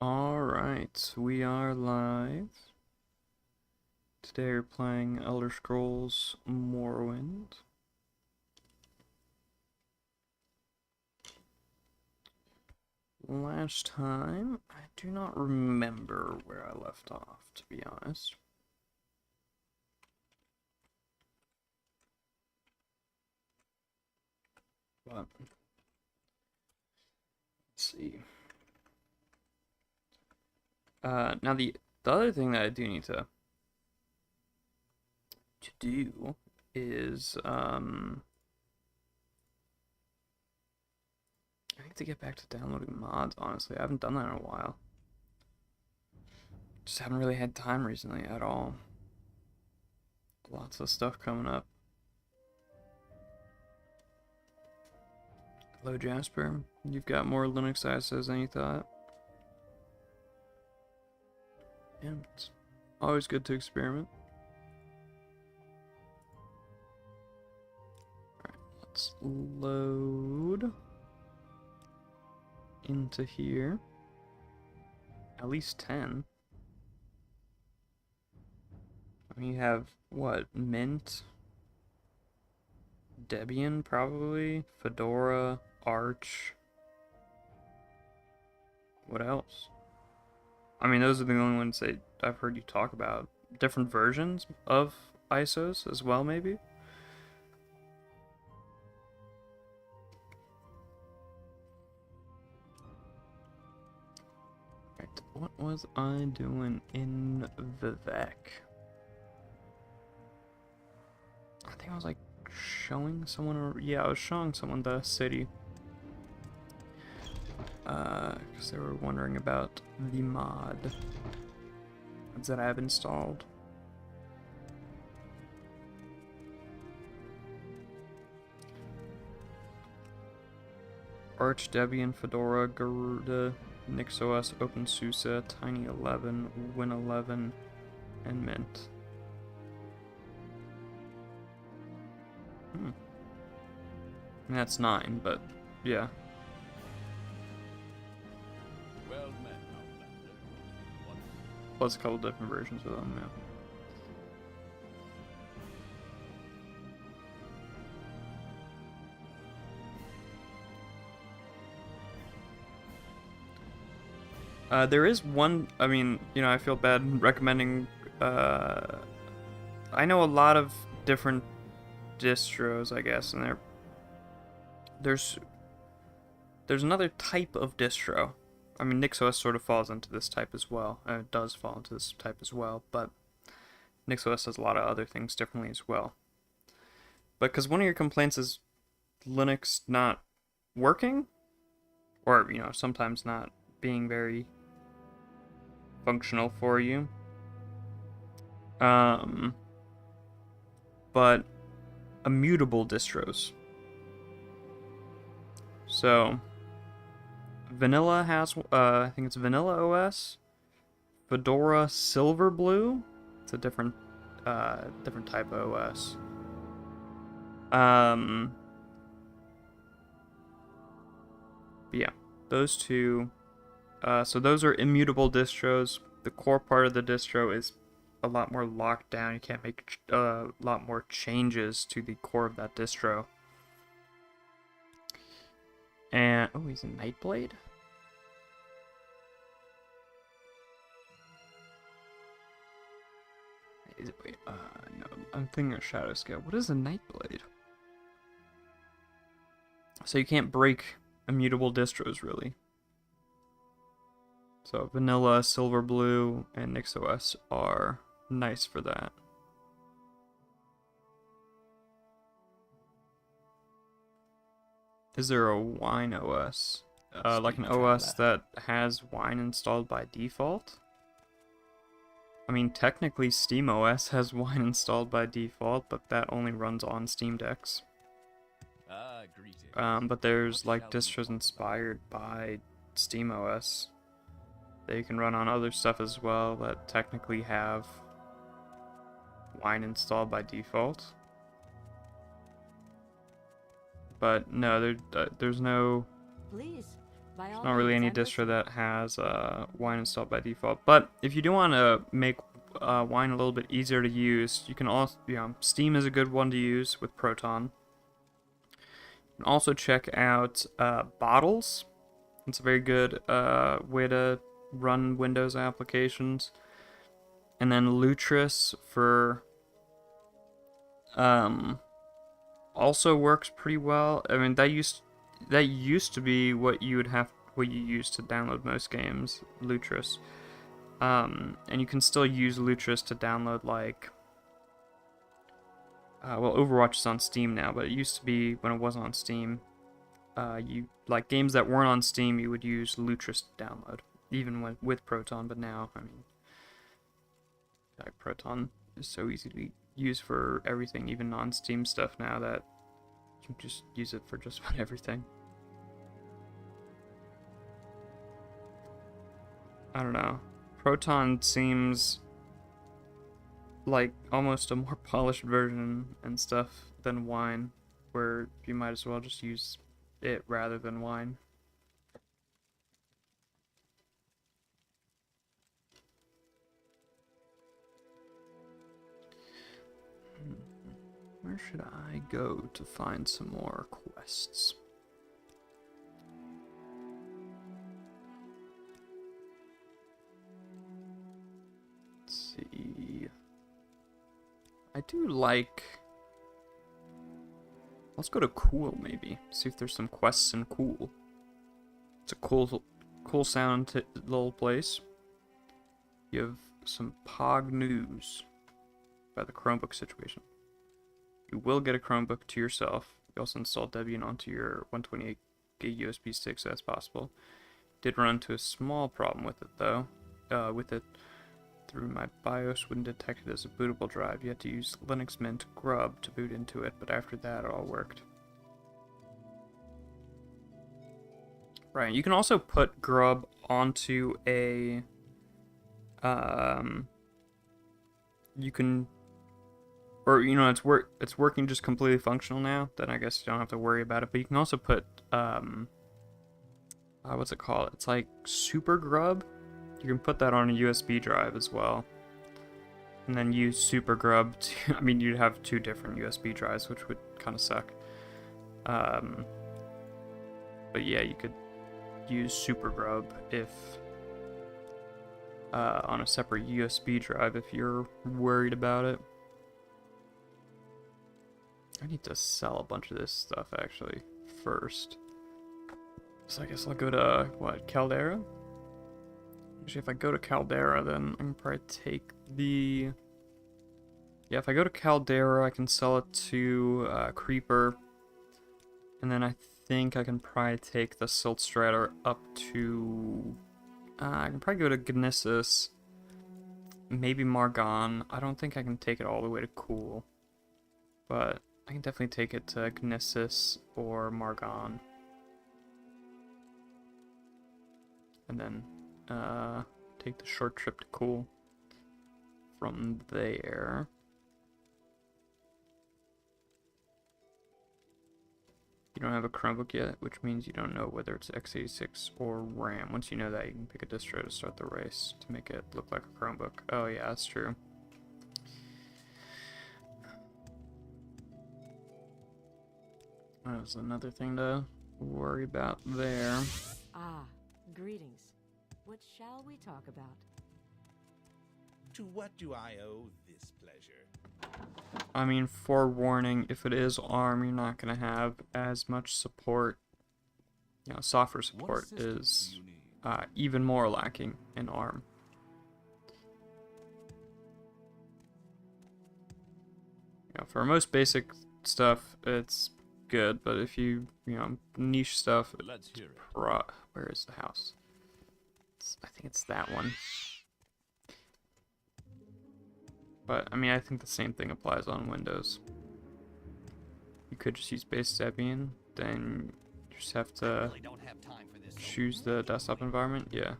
Alright, we are live. Today we're playing Elder Scrolls Morrowind. Last time, I do not remember where I left off, to be honest. But, let's see. Now the other thing that I do need to do is, I need to get back to downloading mods, honestly. I haven't done that in a while. Just haven't really had time recently at all. Lots of stuff coming up. Hello, Jasper. You've got more Linux ISOs than you thought. Yeah, it's always good to experiment. Alright, let's load into here. At least 10. We have, what, Mint? Debian, probably? Fedora, Arch. What else? I mean, those are the only ones that I've heard you talk about. Different versions of ISOs as well, maybe? Right, what was I doing in Vivek? I think I was like showing someone, yeah, I was showing someone the city. Because they were wondering about the mods that I have installed. Arch, Debian, Fedora, Garuda, NixOS, OpenSUSE, Tiny11, Win11, and Mint. And that's 9, but yeah. Plus a couple different versions of them, yeah. There is one, I mean, you know, I feel bad recommending, I know a lot of different distros, I guess, and there's another type of distro. I mean, NixOS sort of falls into this type as well. It does fall into this type as well, but NixOS does a lot of other things differently as well. But because one of your complaints is Linux not working, or, you know, sometimes not being very functional for you. But immutable distros. So, Vanilla has, I think it's Vanilla OS, Fedora Silverblue. It's a different type of OS. But yeah, those two. So those are immutable distros. The core part of the distro is a lot more locked down. You can't make a lot more changes to the core of that distro. And oh, he's a Nightblade. Is it, wait, no, I'm thinking of Shadow Scale. What is a Nightblade? So you can't break immutable distros, really. So Vanilla, Silverblue, and NixOS are nice for that. Is there a Wine OS? Like an OS that has Wine installed by default? I mean, technically SteamOS has Wine installed by default, but that only runs on Steam Decks. But there's like distros inspired by SteamOS that you can run on other stuff as well that technically have Wine installed by default. But no, there's no. Please By There's all not really means, any I'm distro listening. that has wine installed by default. But if you do want to make wine a little bit easier to use, you can also, Steam is a good one to use with Proton. You can also check out Bottles. It's a very good way to run Windows applications. And then Lutris for also works pretty well. I mean, that used to be what you used to download most games, Lutris. And you can still use Lutris to download like well, Overwatch is on Steam now, but it used to be when it wasn't on Steam. You like games that weren't on Steam, you would use Lutris to download, even with Proton. But now, I mean, like Proton is so easy to use for everything, even non-Steam stuff now, that you can just use it for just about everything. I don't know. Proton seems like almost a more polished version and stuff than Wine, where you might as well just use it rather than Wine. Where should I go to find some more quests? Let's see. I do like... Let's go to Cool, maybe. See if there's some quests in Cool. It's a cool sound little place. You have some Pog news about the Chromebook situation. You will get a Chromebook to yourself. You also install Debian onto your 128 gig USB stick, so that's possible. Did run into a small problem with it though. Through my BIOS wouldn't detect it as a bootable drive. You had to use Linux Mint Grub to boot into it, but after that it all worked. Right, you can also put Grub onto a you can, or it's working just completely functional now, then I guess you don't have to worry about it. But you can also put what's it called? It's like Super Grub. You can put that on a USB drive as well, and then use Super Grub to, I mean, you'd have two different USB drives, which would kind of suck. But yeah, you could use Super Grub if on a separate USB drive if you're worried about it. I need to sell a bunch of this stuff actually first. So I guess I'll go to what, Caldera? Actually, if I go to Caldera, then I can probably take the... Yeah, if I go to Caldera, I can sell it to Creeper. And then I think I can probably take the Silt Strider up to... I can probably go to Gnissis. Maybe Margon. I don't think I can take it all the way to Cool. But I can definitely take it to Gnissis or Margon. And then take the short trip to Cool from there. You don't have a Chromebook yet, which means you don't know whether it's x86 or RAM. Once you know that, you can pick a distro to start the race to make it look like a Chromebook. Oh yeah, that's true. That was another thing to worry about there. Ah, greetings. What shall we talk about? To what do I owe this pleasure? I mean, forewarning, if it is ARM, you're not going to have as much support. You know, software support is even more lacking in ARM. You know, for most basic stuff, it's good, but if you niche stuff, Let's hear it. Where is the house? I think it's that one. But, I mean, I think the same thing applies on Windows. You could just use base Debian, then you just have to choose the desktop environment, yeah.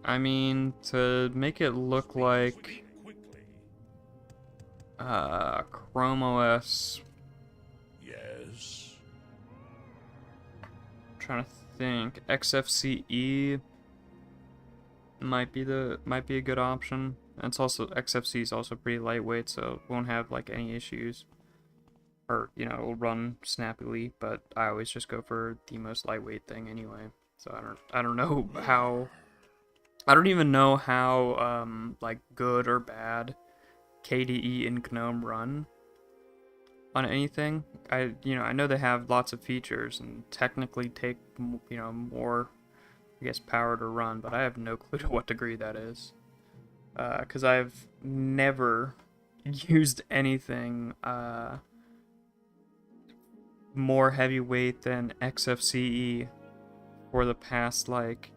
I mean, to make it look like Chrome OS. Yes. trying to think. XFCE might be a good option. And it's also XFCE is also pretty lightweight, so it won't have like any issues. Or, you know, it'll run snappily, but I always just go for the most lightweight thing anyway. So I don't know how, I don't even know how like good or bad KDE and GNOME run on anything. I know they have lots of features and technically take, you know, more, I guess, power to run, but I have no clue to what degree that is. Because I've never used anything more heavyweight than XFCE for the past, like,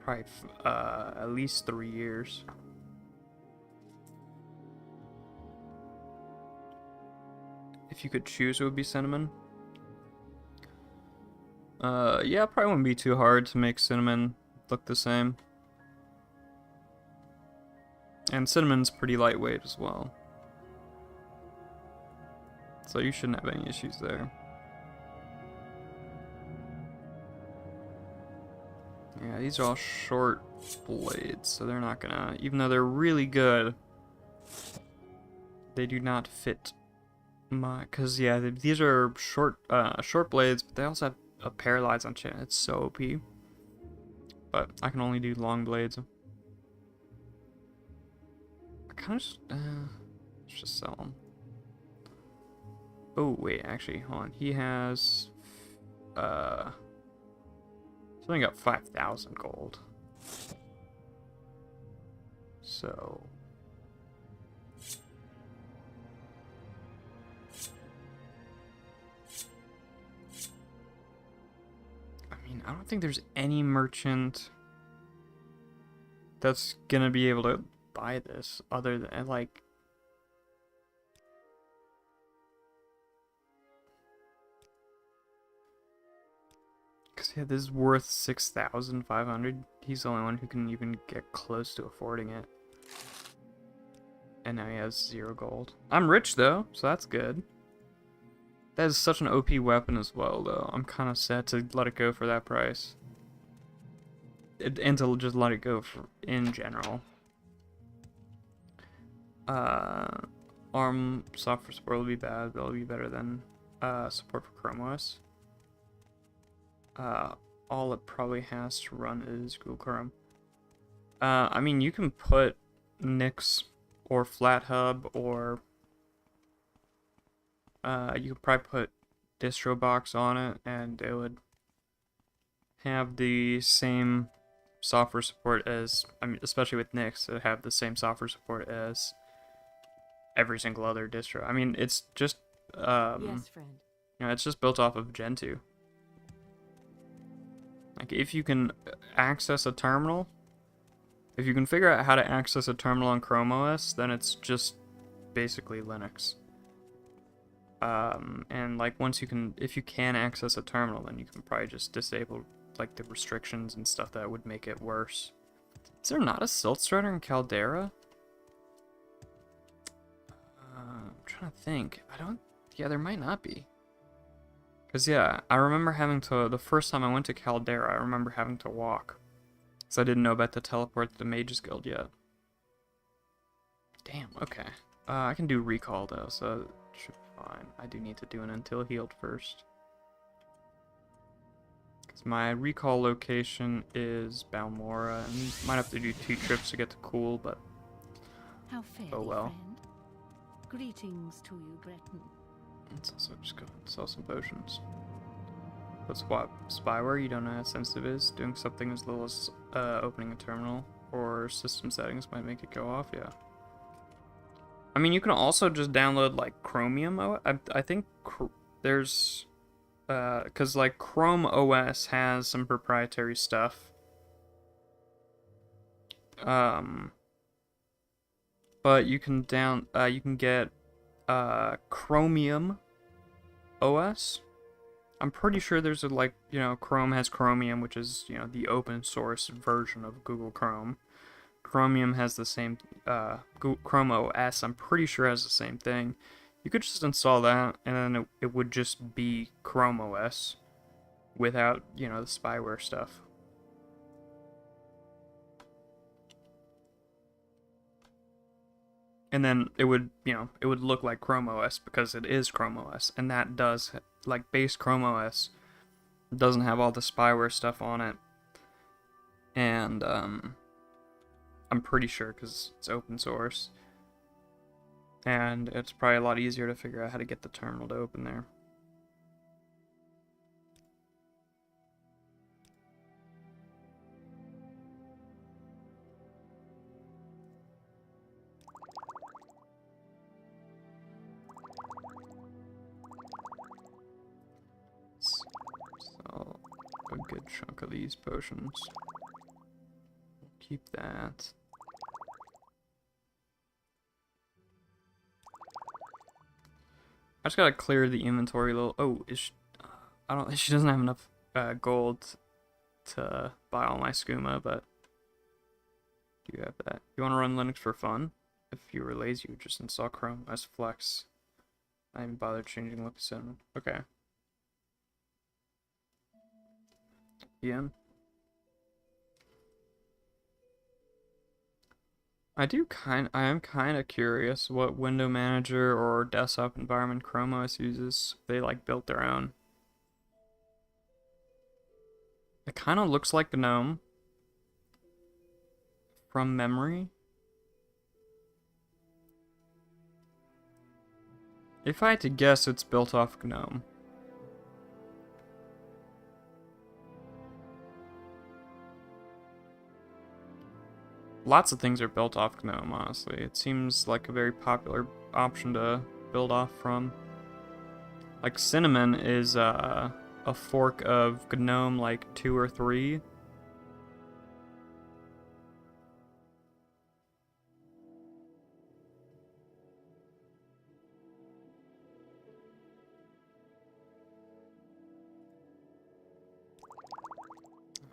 probably at least 3 years. If you could choose, it would be Cinnamon. Yeah, probably wouldn't be too hard to make Cinnamon look the same. And Cinnamon's pretty lightweight as well. So you shouldn't have any issues there. Yeah, these are all short blades, so they're not gonna, even though they're really good, they do not fit my, cause yeah, these are short blades, but they also have a paralyze on chin. It's so OP. But I can only do long blades. I kind of let's just sell them. Oh wait, actually, hold on. He has he's only got 5,000 gold. So I don't think there's any merchant that's gonna be able to buy this other than, like, because yeah, this is worth 6,500. He's the only one who can even get close to affording it. And now he has 0 gold. I'm rich though, so that's good. That is such an OP weapon as well, though. I'm kind of sad to let it go for that price. And to just let it go for, in general. ARM software support will be bad, but it'll be better than support for Chrome OS. All it probably has to run is Google Chrome. I mean, you can put Nix or FlatHub or you could probably put DistroBox on it, and it would have the same software support as, I mean, especially with Nix, it would have the same software support as every single other distro. I mean, it's just, Yes, friend. you know, it's just built off of Gentoo. Like, if you can access a terminal, if you can figure out how to access a terminal on Chrome OS, then it's just basically Linux. And like once you can, if you can access a terminal, then you can probably just disable like the restrictions and stuff that would make it worse. Is there not a Silt Strider in Caldera? I'm trying to think. Yeah, there might not be. Cause yeah, I remember having to, the first time I went to Caldera, I remember having to walk. Cause I didn't know about the teleport to the Mages Guild yet. Damn, okay. I can do recall though, so it should be fine. I do need to do an until healed first. Because my recall location is Balmora, and might have to do 2 trips to get to Cool, but How fair, oh well. friend. Greetings to you, Breton. Let's also just go and sell some potions. But spyware, you don't know how sensitive it is. Doing something as little as opening a terminal or system settings might make it go off, yeah. I mean, you can also just download, like, Chromium OS. I think there's... because, like, Chrome OS has some proprietary stuff. But you can get Chromium OS. I'm pretty sure there's a, like, you know, Chrome has Chromium, which is, you know, the open source version of Google Chrome. Chromium has the same, Chrome OS, I'm pretty sure has the same thing. You could just install that, and then it would just be Chrome OS. without, you know, the spyware stuff. And then it would, you know, it would look like Chrome OS because it is Chrome OS, and that does, like, base Chrome OS doesn't have all the spyware stuff on it. And I'm pretty sure because it's open source, and it's probably a lot easier to figure out how to get the terminal to open there. So a good chunk of these potions. Keep that. I just gotta clear the inventory a little. Oh, I don't. She doesn't have enough gold to buy all my skooma, but you have that. You want to run Linux for fun? If you were lazy, you would just install Chrome as Flex. I haven't bothered changing look cinnamon. Okay. Ian. I am kind of curious what window manager or desktop environment Chrome OS uses. They like built their own. It kind of looks like GNOME from memory. If I had to guess, it's built off GNOME. Lots of things are built off GNOME, honestly. It seems like a very popular option to build off from. Like Cinnamon is a fork of GNOME like 2 or 3.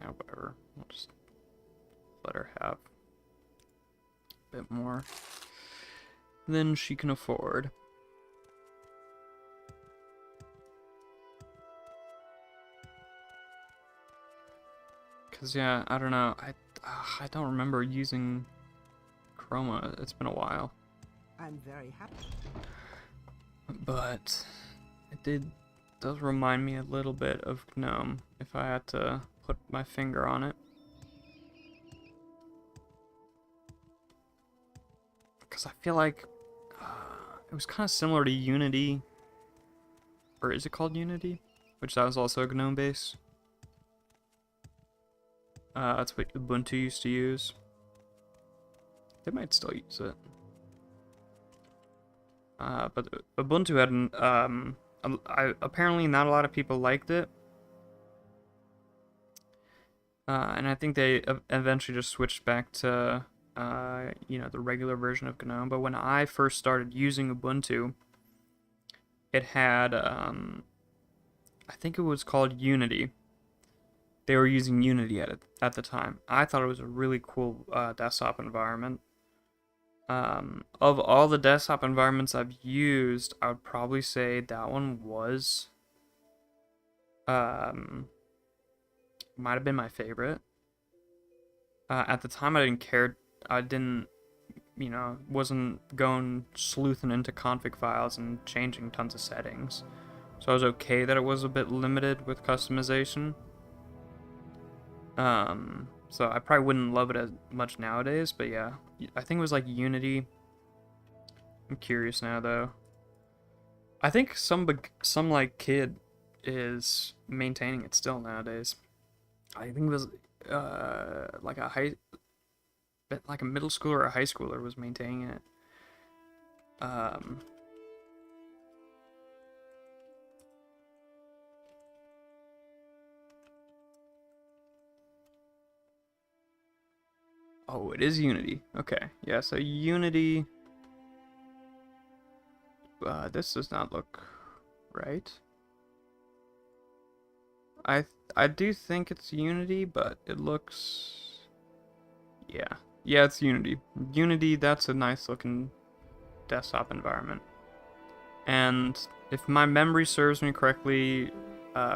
Yeah, whatever. We'll just let her have bit more than she can afford. Cause yeah, I don't know. I don't remember using Chroma. It's been a while. I'm very happy. But it does remind me a little bit of GNOME if I had to put my finger on it. Because I feel like it was kind of similar to Unity. Or is it called Unity? Which that was also a GNOME base. That's what Ubuntu used to use. They might still use it. But Ubuntu had apparently not a lot of people liked it. And I think they eventually just switched back to you know, the regular version of GNOME. But when I first started using Ubuntu, it had I think it was called Unity. They were using Unity at the time. I thought it was a really cool desktop environment. Of all the desktop environments I've used, I would probably say that one was might have been my favorite. At the time, I didn't care. I didn't, you know, wasn't going sleuthing into config files and changing tons of settings. So I was okay that it was a bit limited with customization. So I probably wouldn't love it as much nowadays, but yeah, I think it was like Unity. I'm curious now though. I think some like kid is maintaining it still nowadays. I think it was like a middle schooler or a high schooler was maintaining it. Oh, it is Unity. Okay, yeah, so Unity. This does not look right. I do think it's Unity, but it looks... Yeah, it's Unity. Unity, that's a nice looking desktop environment. And if my memory serves me correctly,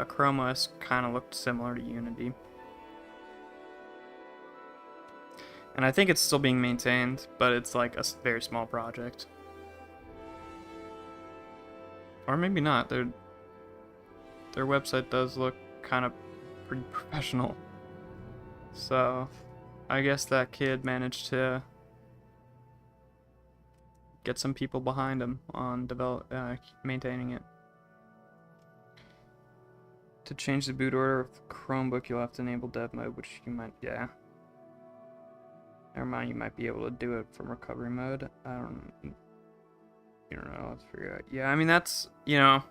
Chrome OS kind of looked similar to Unity. And I think it's still being maintained, but it's like a very small project. Or maybe not. Their website does look kind of pretty professional. So, I guess that kid managed to get some people behind him on maintaining it. To change the boot order of the Chromebook, you'll have to enable dev mode, which you might, yeah. Never mind, you might be able to do it from recovery mode. I don't know, let's figure it out. Yeah, I mean, that's, you know,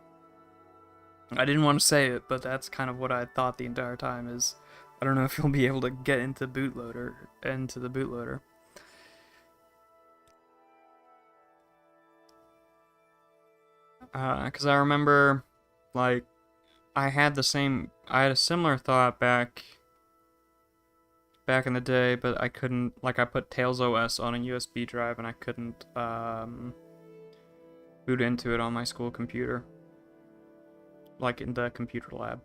I didn't want to say it, but that's kind of what I thought the entire time is, I don't know if you'll be able to get into the bootloader. Because I remember, like, I had a similar thought back in the day, but I couldn't, like, I put Tails OS on a USB drive and I couldn't boot into it on my school computer, like in the computer lab.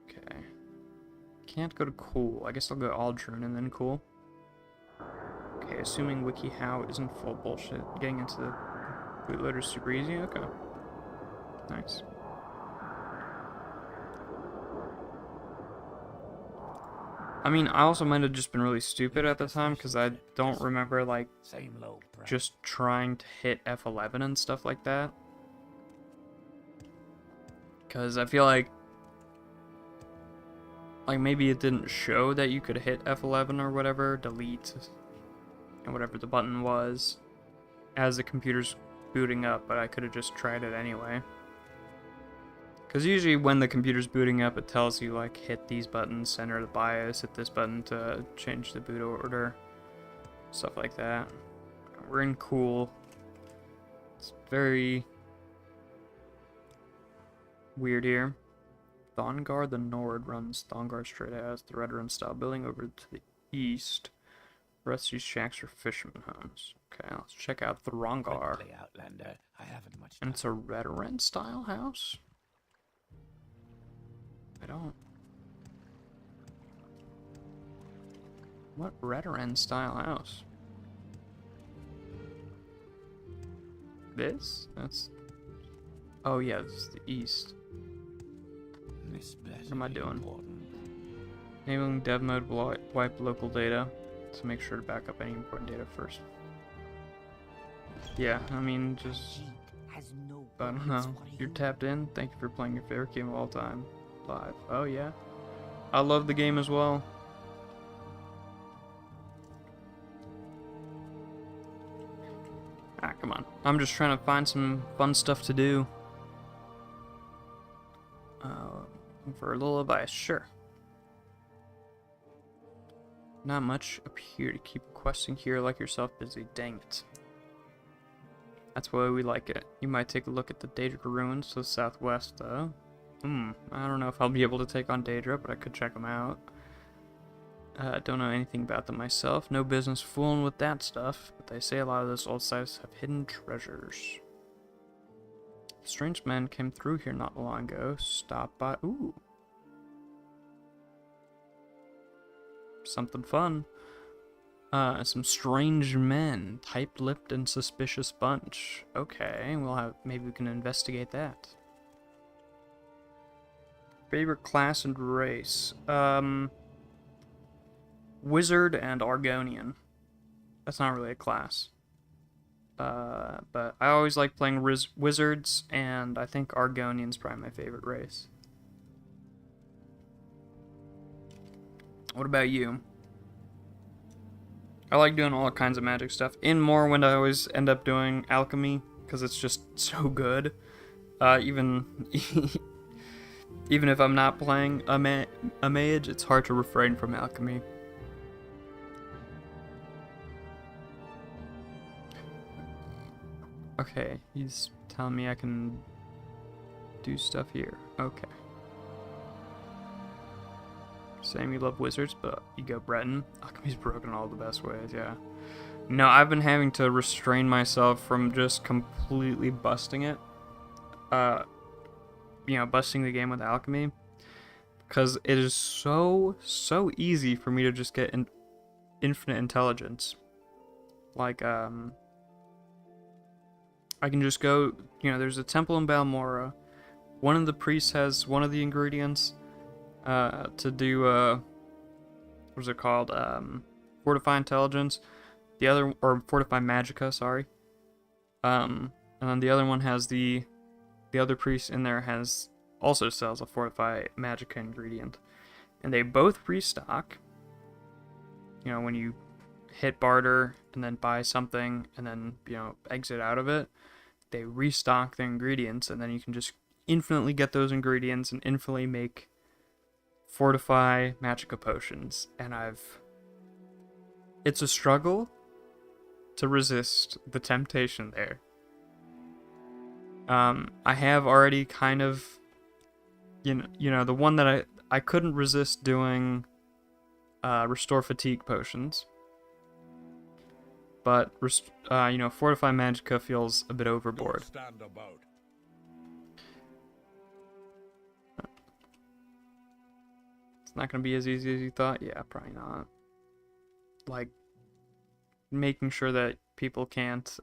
Okay, can't go to cool. I guess I'll go Aldrin and then cool. Okay, assuming WikiHow isn't full bullshit. Getting into the bootloader is super easy. Okay, nice. I mean, I also might have just been really stupid at the time, because I don't remember, like, just trying to hit F11 and stuff like that. Because I feel like maybe it didn't show that you could hit F11 or whatever, delete, and whatever the button was, as the computer's booting up, but I could have just tried it anyway. Because usually when the computer's booting up, it tells you, like, hit these buttons, center the BIOS, hit this button to change the boot order, stuff like that. We're in cool. It's very weird here. Thongar the Nord runs Thongar straight as the Red Run style building over to the east. The rest of these shacks are fishermen homes. Okay, let's check out Throngar. And it's a Red Run style house? What Red style house? This? That's... Oh yeah, this is the east. What am I doing? Enabling dev mode will wipe local data, so make sure to back up any important data first. Yeah, I mean, just... I don't know. You're tapped in? Thank you for playing your favorite game of all time. Live. Oh yeah. I love the game as well. Ah, come on. I'm just trying to find some fun stuff to do. For a little advice, sure. Not much up here to keep questing here like yourself busy. Dang it. That's why we like it. You might take a look at the Daedra ruins to the southwest, though. I don't know if I'll be able to take on Daedra, but I could check them out. Don't know anything about them myself. No business fooling with that stuff, but they say a lot of those old sites have hidden treasures. Strange men came through here not long ago. Stop by. Ooh. Something fun. Some strange men. Tight-lipped and suspicious bunch. Okay, maybe we can investigate that. Favorite class and race. Wizard and Argonian. That's not really a class. But I always like playing wizards, and I think Argonian's probably my favorite race. What about you? I like doing all kinds of magic stuff. In Morrowind, I always end up doing alchemy, because it's just so good. Even if I'm not playing a mage, it's hard to refrain from alchemy. Okay, he's telling me I can do stuff here. Okay. Saying you love wizards, but you go Breton. Alchemy's broken all the best ways, yeah. No, I've been having to restrain myself from just completely busting it. Busting the game with alchemy. Because it is so easy for me to just get infinite intelligence. Like, I can just go, there's a temple in Balmora. One of the priests has one of the ingredients to do, what is it called? Fortify intelligence. The other, or fortify magicka, sorry. And then the other one has the other priest in there also sells a fortify magicka ingredient. And they both restock. When you hit barter and then buy something and then, exit out of it, they restock the ingredients, and then you can just infinitely get those ingredients and infinitely make fortify magicka potions. And it's a struggle to resist the temptation there. I have already kind of, the one that I couldn't resist doing restore fatigue potions. But, fortify magicka feels a bit overboard. Stand about. It's not going to be as easy as you thought? Yeah, probably not. Like, making sure that people can't,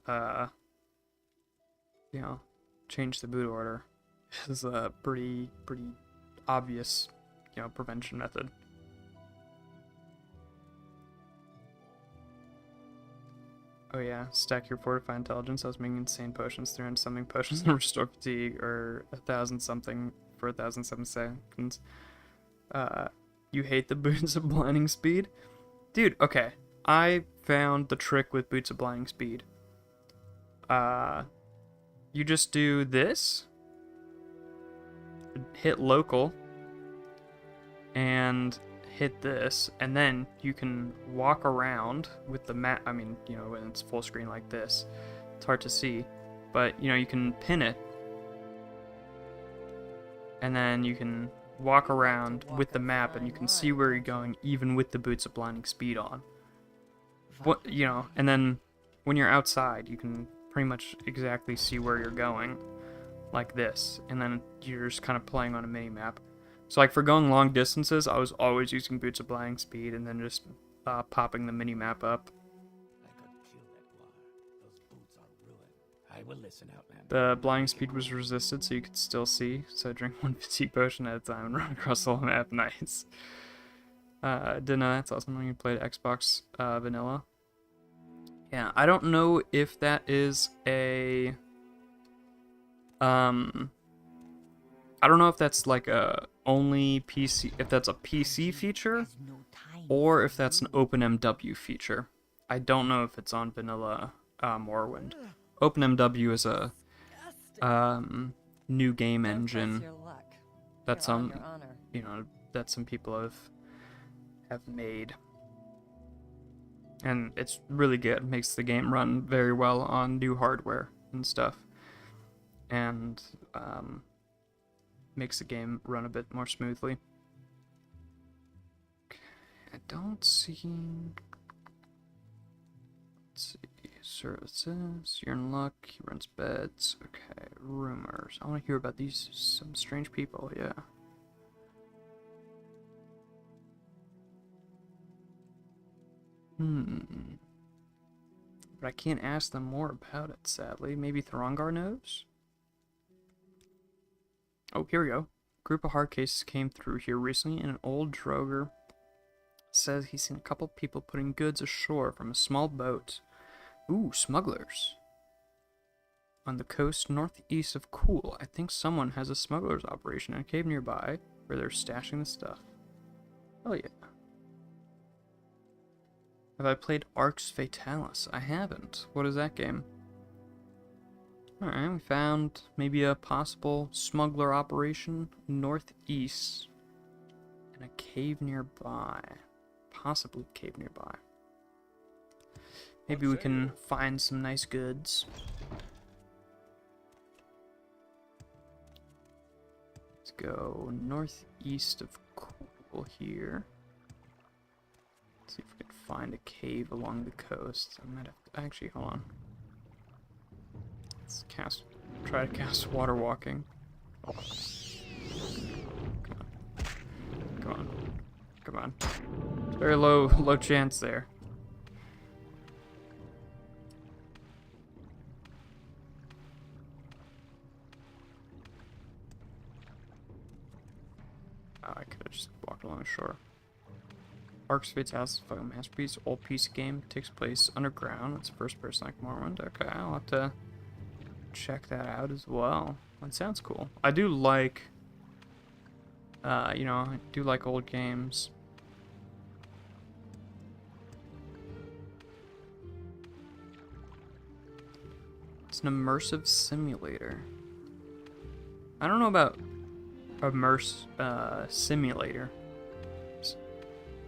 change the boot order is a pretty obvious, prevention method. Oh yeah, stack your fortify intelligence. I was making insane potions, 300 something potions to restore fatigue, or 1,000 something for 1,007 seconds. You hate the boots of blinding speed? Dude, okay. I found the trick with boots of blinding speed. You just do this, hit local, and hit this, and then you can walk around with the map. I mean, when it's full screen like this, it's hard to see, but you can pin it, and then you can walk around with the map, and you can see where you're going, even with the boots of blinding speed on. And then when you're outside, you can pretty much exactly see where you're going, like this, and then you're just kind of playing on a mini map. So like for going long distances, I was always using boots of blinding speed and then just popping the mini map up. I could kill that war. Those boots are ruined. I will listen, Outlander. The blinding speed was resisted, so you could still see. So drink one fatigue potion at a time and run across the whole map. Nice. Didn't know that's awesome when you played Xbox Vanilla. Yeah, I don't know if that is a I don't know if that's like a only PC, if that's a PC feature, or if that's an OpenMW feature. I don't know if it's on vanilla Morrowind. OpenMW is a new game engine that some that some people have made, and it's really good. It makes the game run very well on new hardware and stuff, and makes the game run a bit more smoothly. Okay, I don't see. Let's see. Services. You're in luck. He runs beds. Okay. Rumors. I want to hear about some strange people. Yeah. But I can't ask them more about it, sadly. Maybe Throngar knows? Oh, here we go. Group of hard cases came through here recently, and an old droger says he's seen a couple people putting goods ashore from a small boat. Ooh, smugglers. On the coast northeast of Cool, I think someone has a smuggler's operation in a cave nearby where they're stashing the stuff. Oh yeah. Have I played Arx Fatalis? I haven't. What is that game? Alright, we found maybe a possible smuggler operation northeast in a cave nearby. Possibly a cave nearby. Maybe we can find some nice goods. Let's go northeast of Cool here. Let's see if we can find a cave along the coast. I might have to, actually, hold on. Let's try to cast water walking. Come on. Come on. It's very low chance there. Oh, I could have just walked along the shore. Arcs Fate's house is a fucking masterpiece. Old PC game takes place underground. It's first person like Morrowind. Okay, I'll have to check that out as well. That sounds cool. I do like, you know, I do like old games. It's an immersive simulator. I don't know about simulator.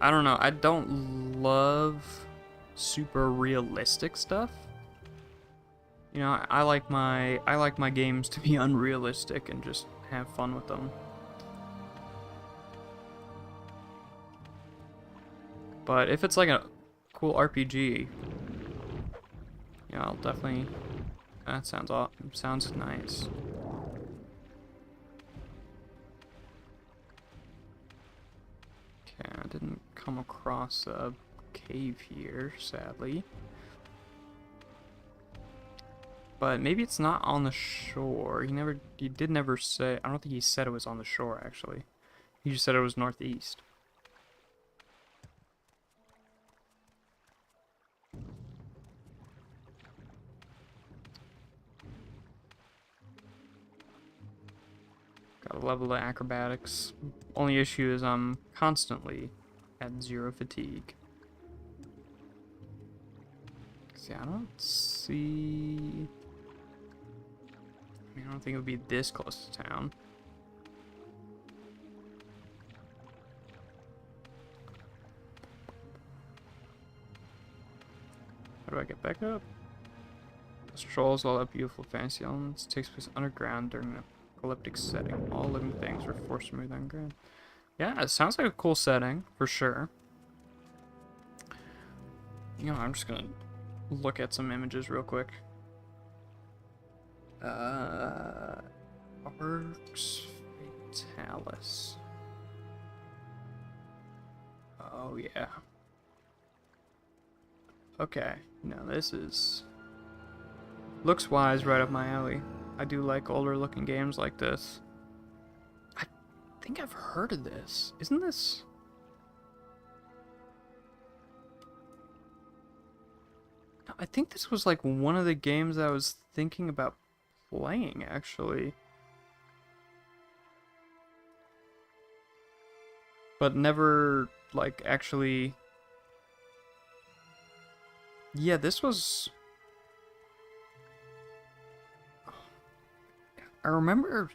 I don't know. I don't love super realistic stuff. You know, I like my games to be unrealistic and just have fun with them. But if it's like a cool RPG, yeah, I'll definitely. That sounds awesome. Sounds nice. Okay, I didn't come across a cave here, sadly. But maybe it's not on the shore. He did never say. I don't think he said it was on the shore, actually. He just said it was northeast. Got a level of acrobatics. Only issue is I'm constantly at 0 fatigue. See, I don't see. I mean, I don't think it would be this close to town. How do I get back up? This trolls all that beautiful fantasy elements. Takes place underground during an apocalyptic setting. All living things are forced to move underground. Yeah, it sounds like a cool setting for sure. You know, I'm just gonna look at some images real quick. Arx Fatalis. Oh yeah. Okay, now this is looks wise right up my alley. I do like older looking games like this. I think I've heard of this. Isn't this? I think this was like one of the games I was thinking about playing, actually. But never, like, actually... Yeah, this was... I remember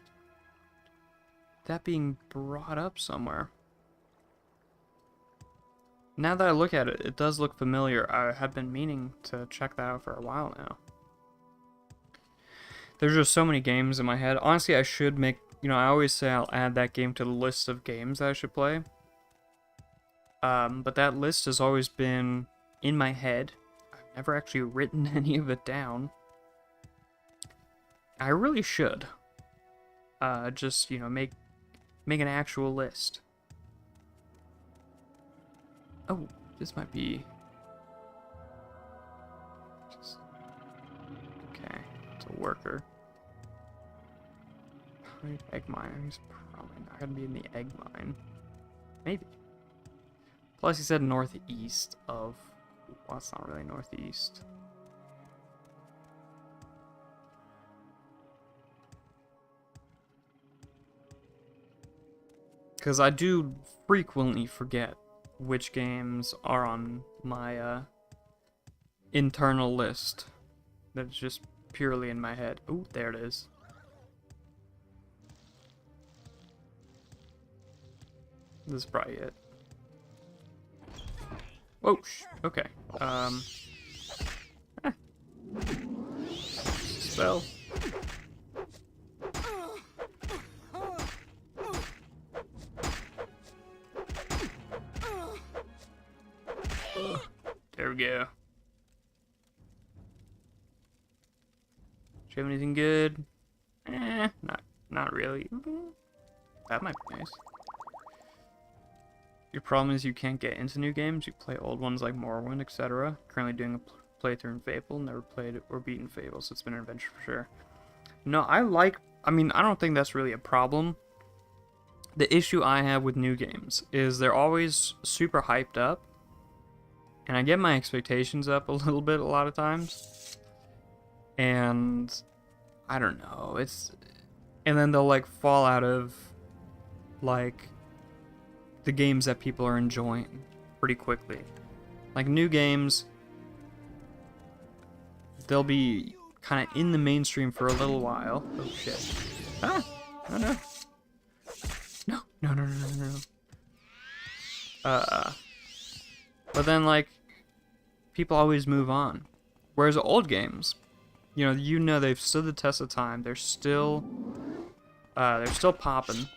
that being brought up somewhere. Now that I look at it, it does look familiar. I have been meaning to check that out for a while now. There's just so many games in my head. Honestly, I should make... You know, I always say I'll add that game to the list of games that I should play. But that list has always been in my head. I've never actually written any of it down. I really should. Just, you know, make an actual list. Oh, this might be... Okay, it's a worker. Egg mine. He's probably not gonna be in the egg mine. Maybe. Plus, he said northeast of... Well, it's not really northeast. Because I do frequently forget which games are on my internal list. That's just purely in my head. Ooh, there it is. This is probably it. Whoa, okay. Spell. you have anything good? Not really. That might be nice. Your problem is you can't get into new games. You play old ones like Morrowind, etc. Currently doing a playthrough in Fable. Never played or beaten Fable, so it's been an adventure for sure. No, I don't think that's really a problem. The issue I have with new games is they're always super hyped up. And I get my expectations up a little bit a lot of times. And I don't know, and then they'll like fall out of like the games that people are enjoying pretty quickly. Like new games, they'll be kind of in the mainstream for a little while. Oh shit. Ah! Oh no. No, no, no, no, no, no. But then like people always move on. Whereas old games, you know they've stood the test of time. They're still popping.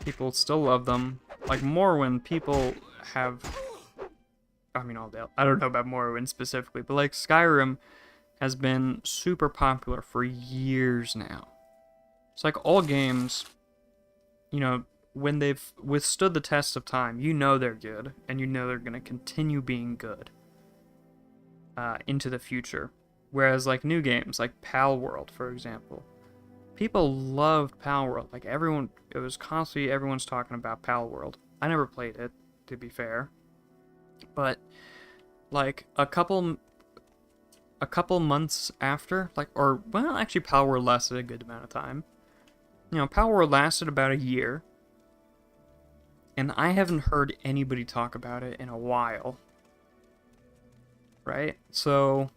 People still love them. Like Morrowind, people have. I don't know about Morrowind specifically, but like Skyrim has been super popular for years now. It's like all games, when they've withstood the test of time, they're good, and they're gonna continue being good into the future. Whereas like new games, like Pal World, for example, people loved Pal World. Like it was constantly everyone's talking about Pal World. I never played it, to be fair, but like a couple months after, actually Pal World lasted a good amount of time. Pal World lasted about a year, and I haven't heard anybody talk about it in a while. Right? So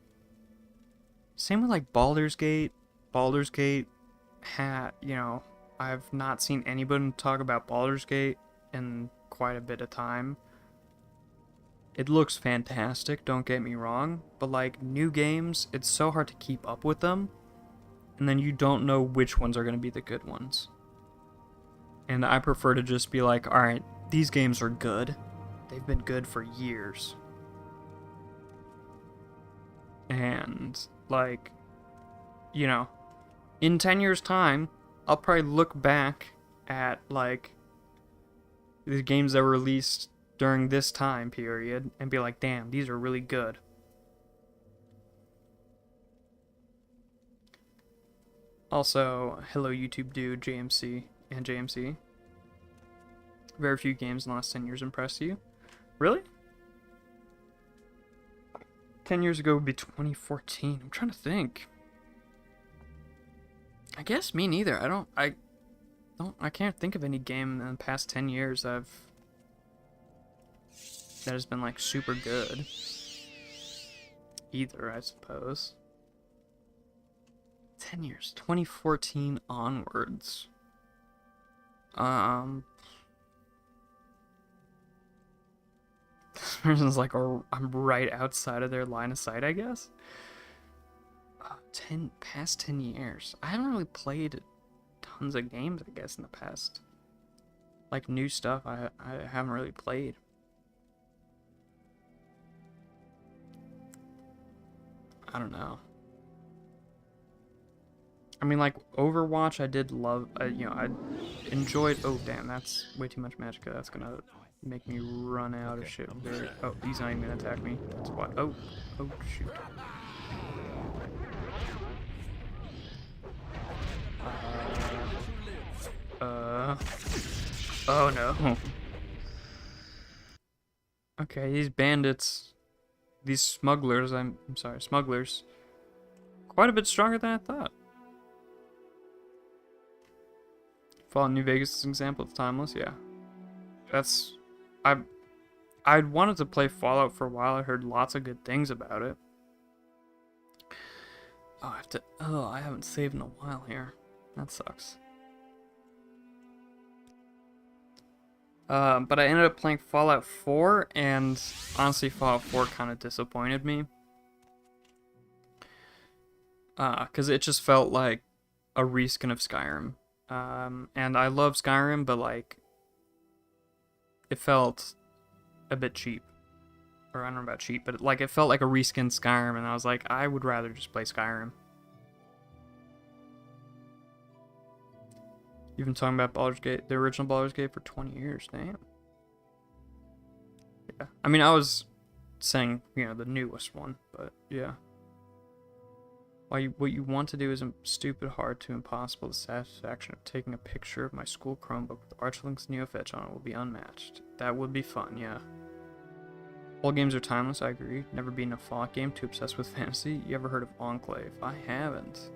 same with like Baldur's Gate. Baldur's Gate I've not seen anybody talk about Baldur's Gate in quite a bit of time. It looks fantastic, don't get me wrong, but like new games, it's so hard to keep up with them, and then you don't know which ones are going to be the good ones. And I prefer to just be like, alright, these games are good. They've been good for years. And like, in 10 years' time, I'll probably look back at, like, the games that were released during this time period and be like, damn, these are really good. Also, hello YouTube dude, JMC and JMC. Very few games in the last 10 years impressed you. Really? 10 years ago would be 2014. I'm trying to think. I guess me neither. I can't think of any game in the past 10 years that has been like super good. Either, I suppose. 10 years, 2014 onwards. This person's like, I'm right outside of their line of sight, I guess. Past 10 years. I haven't really played tons of games, I guess, in the past. Like new stuff, I haven't really played. I don't know. I mean, like Overwatch, I did love. I enjoyed. Oh damn, that's way too much magicka. That's gonna make me run out of shit. Oh, he's not even gonna attack me. That's why. Oh shoot. Oh no. Okay, these bandits, these smugglers. I'm sorry, smugglers. Quite a bit stronger than I thought. Fallout New Vegas is an example of Timeless, yeah. I'd wanted to play Fallout for a while. I heard lots of good things about it. I haven't saved in a while here. That sucks. But I ended up playing Fallout 4, and honestly, Fallout 4 kind of disappointed me. Because it just felt like a reskin of Skyrim. And I love Skyrim, but like, it felt a bit cheap. Or I don't know about cheap, but like it felt like a reskin Skyrim, and I was like, I would rather just play Skyrim. You've been talking about Baldur's Gate, the original Baldur's Gate, for 20 years. Damn. Yeah. I mean, I was saying, the newest one, but yeah. What you want to do is stupid hard to impossible. The satisfaction of taking a picture of my school Chromebook with Archlink's NeoFetch on it will be unmatched. That would be fun, yeah. All games are timeless, I agree. Never been a Fallout game, too obsessed with fantasy. You ever heard of Enclave? I haven't.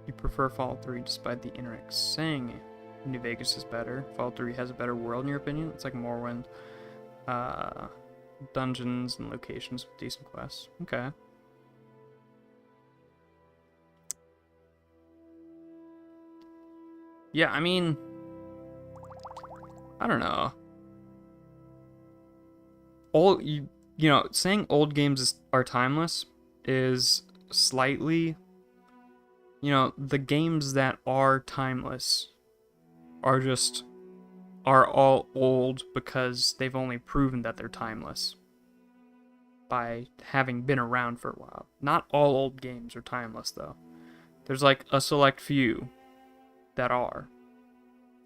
You prefer Fallout 3 despite the internet saying New Vegas is better. Fallout 3 has a better world in your opinion? It's like Morrowind. Dungeons and locations with decent quests. Okay. Yeah, I mean, I don't know. Saying old games are timeless is slightly, the games that are timeless are all old because they've only proven that they're timeless by having been around for a while. Not all old games are timeless, though. There's like a select few that are.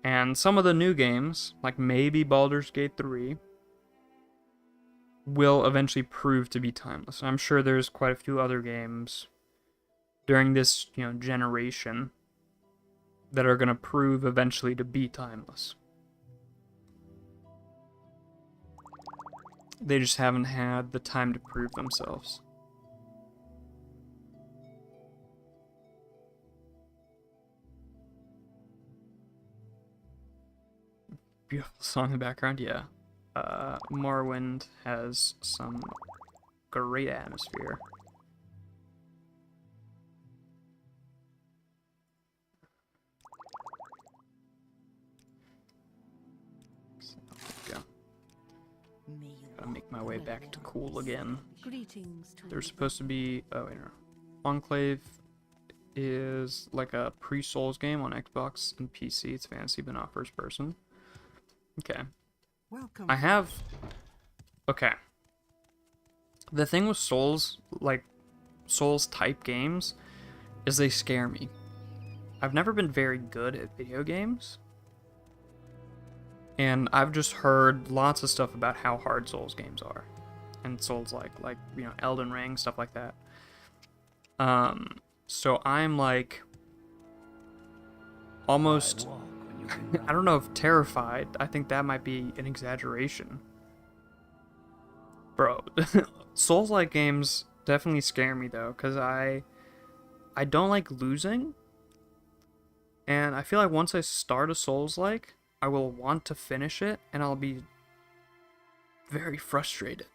And some of the new games, like maybe Baldur's Gate 3, will eventually prove to be timeless. I'm sure there's quite a few other games during this, generation that are going to prove eventually to be timeless. They just haven't had the time to prove themselves. Beautiful song in the background, yeah. Morrowind has some great atmosphere. Gotta make my way back to cool again. Greetings to There's supposed to be... Oh, wait, no. Enclave is like a pre-Souls game on Xbox and PC. It's fantasy, but not first person. Okay. Welcome. I have... Okay. The thing with Souls, like, Souls-type games, is they scare me. I've never been very good at video games. And I've just heard lots of stuff about how hard Souls games are. And Souls like Elden Ring, stuff like that. So I'm like almost I don't know if terrified. I think that might be an exaggeration. Bro, Souls-like games definitely scare me though, cuz I don't like losing. And I feel like once I start a Souls-like, I will want to finish it, and I'll be very frustrated.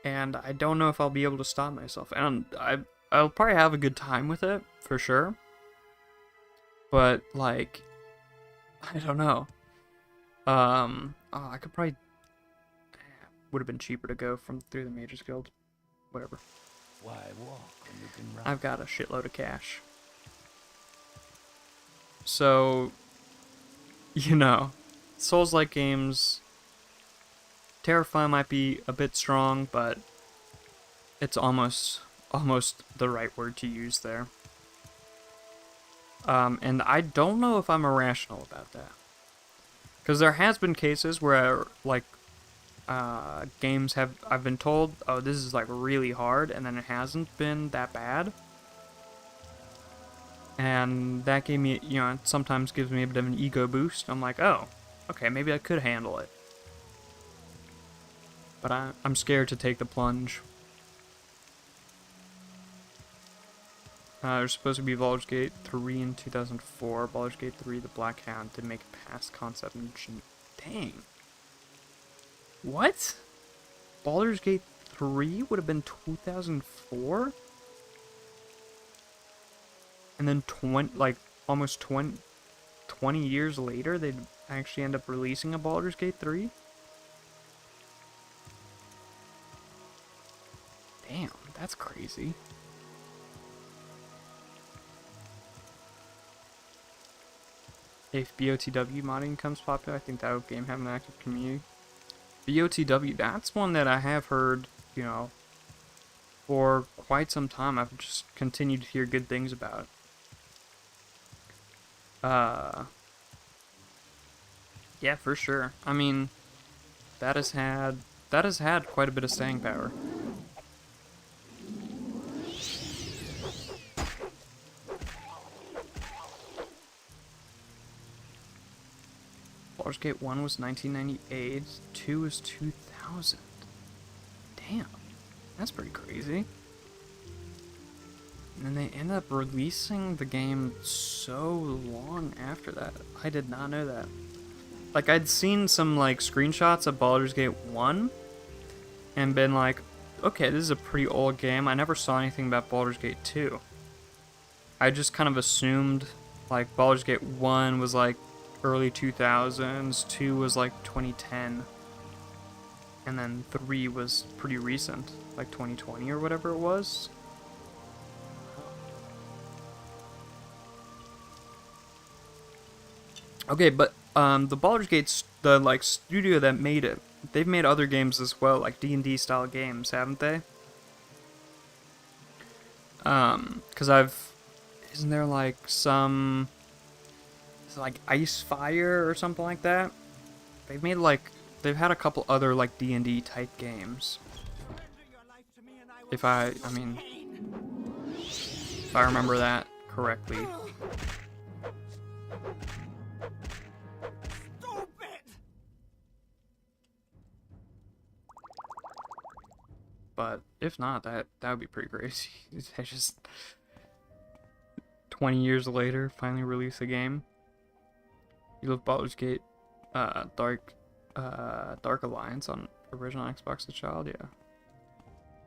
And I don't know if I'll be able to stop myself. And I'll probably have a good time with it, for sure. But, like, I don't know. I could probably... Would have been cheaper to go through the Mages Guild. Whatever. Why walk when you can run? I've got a shitload of cash. So... Souls-like games, terrify might be a bit strong, but it's almost the right word to use there. And I don't know if I'm irrational about that. Because there has been cases where, like, games I've been told, oh, this is, like, really hard, and then it hasn't been that bad. And that gave me, it sometimes gives me a bit of an ego boost. I'm like, oh, okay, maybe I could handle it. But I'm scared to take the plunge. There's supposed to be Baldur's Gate 3 in 2004. Baldur's Gate 3, The Black Hound, did make a past concept mention. Dang. What? Baldur's Gate 3 would have been 2004? And then almost 20 years later, they'd actually end up releasing a Baldur's Gate 3? Damn, that's crazy. If BOTW modding becomes popular, I think that would game have an active community. BOTW, that's one that I have heard, for quite some time. I've just continued to hear good things about it. Uh, yeah, for sure. I mean, that has had quite a bit of staying power. Baldur's Gate 1 was 1998, 2 was 2000. Damn, that's pretty crazy. And they ended up releasing the game so long after that. I did not know that. Like, I'd seen some, like, screenshots of Baldur's Gate 1 and been like, okay, this is a pretty old game. I never saw anything about Baldur's Gate 2. I just kind of assumed, like, Baldur's Gate 1 was, like, early 2000s, 2 was, like, 2010, and then 3 was pretty recent, like 2020 or whatever it was. Okay, but the Baldur's Gate's the like studio that made it. They've made other games as well, like D&D style games, haven't they? 'Cause isn't there like some, is it like Ice Fire or something like that? They've had a couple other like D&D type games. If I remember that correctly. But if not, that would be pretty crazy. They just 20 years later finally release a game. You love Baldur's Gate, Dark Alliance on original Xbox the Child, yeah.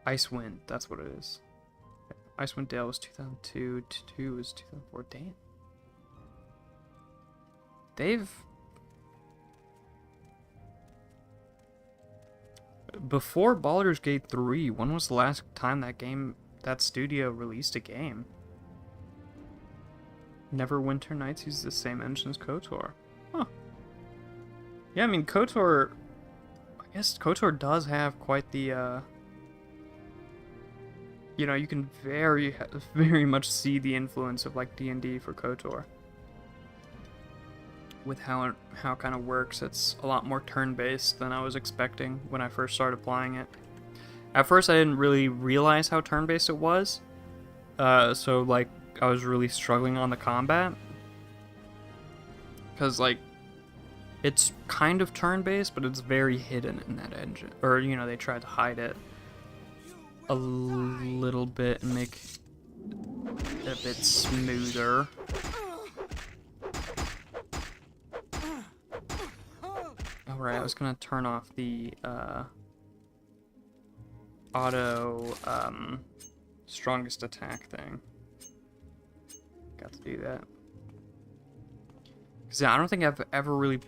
Icewind, that's what it is. Icewind Dale was 2002, 2 was 2004. Damn. Before Baldur's Gate 3, when was the last time that studio released a game? Neverwinter Nights uses the same engine as KOTOR. Huh. Yeah, I mean, I guess KOTOR does have quite the, you can very much see the influence of, like, D&D for KOTOR. With how it kind of works, it's a lot more turn-based than I was expecting when I first started playing it. At first, I didn't really realize how turn-based it was, so like I was really struggling on the combat, because like it's kind of turn-based, but it's very hidden in that engine, or they tried to hide it a little bit and make it a bit smoother. Alright, I was gonna turn off the auto strongest attack thing. Got to do that. Cause yeah, I don't think I've ever really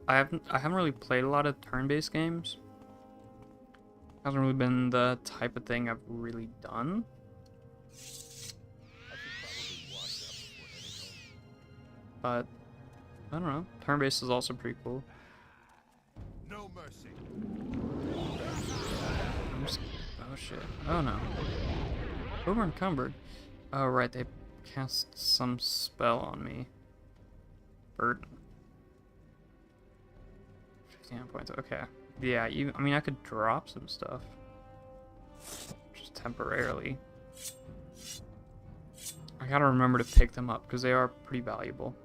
I haven't really played a lot of turn-based games. Hasn't really been the type of thing I've really done. But I don't know. Turn-based is also pretty cool. No mercy. Oh shit. Oh no. Over encumbered. Oh right, they cast some spell on me. Burden. 15 points. Okay. Yeah, I mean I could drop some stuff. Just temporarily. I gotta remember to pick them up because they are pretty valuable.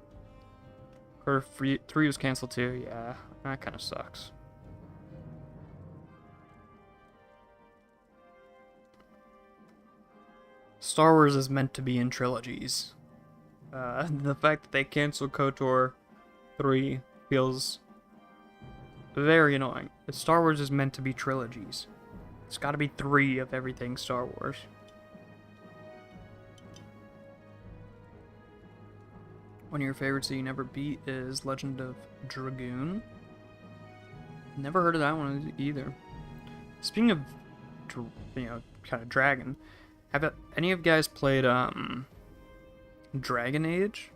Quarter 3 was canceled too. Yeah, that kind of sucks. Star Wars is meant to be in trilogies. The fact that they canceled KOTOR 3 feels very annoying. Star Wars is meant to be trilogies. It's got to be 3 of everything Star Wars. One of your favorites that you never beat is Legend of Dragoon. Never heard of that one either. Speaking of, kind of dragon, have any of you guys played Dragon Age?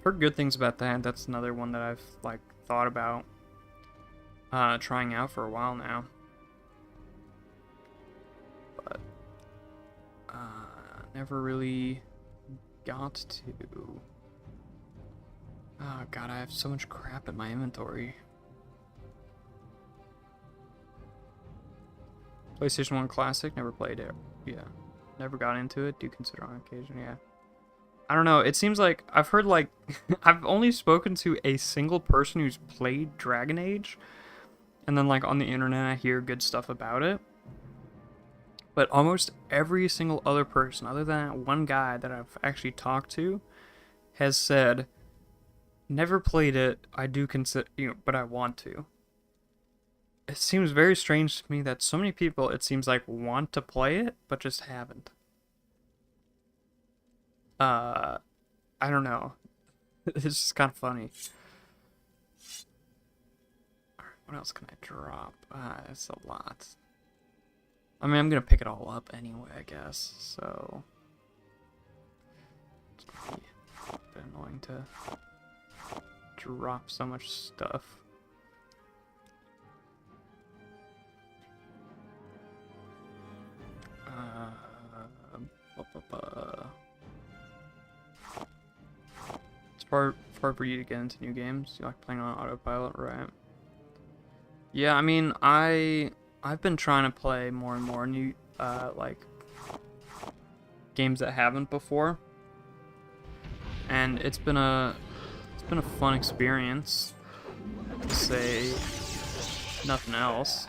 Heard good things about that. That's another one that I've like thought about trying out for a while now. But never really got to. Oh god, I have so much crap in my inventory. PlayStation 1 Classic, never played it. Yeah. Never got into it, do consider on occasion, yeah. I don't know, it seems like I've heard like I've only spoken to a single person who's played Dragon Age, and then like on the internet I hear good stuff about it. But almost every single other person, other than that one guy that I've actually talked to, has said, never played it, I do consider, but I want to. It seems very strange to me that so many people, it seems like, want to play it, but just haven't. I don't know. It's just kind of funny. Alright, what else can I drop? It's a lot. I mean, I'm gonna pick it all up anyway, I guess, so... It's gonna be a bit annoying to drop so much stuff. It's hard for you to get into new games. You like playing on autopilot, right? Yeah, I mean, I've been trying to play more and more new like games that haven't before, and it's been a fun experience, to say nothing else.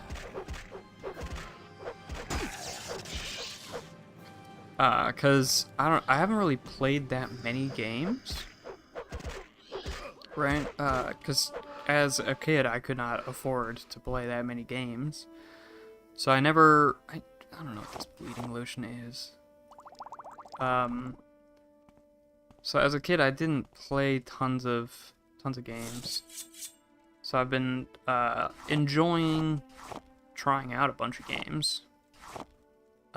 Cause I haven't really played that many games, right? Cause as a kid I could not afford to play that many games, so I don't know what this bleeding lotion is. So as a kid I didn't play tons of games, so I've been enjoying trying out a bunch of games.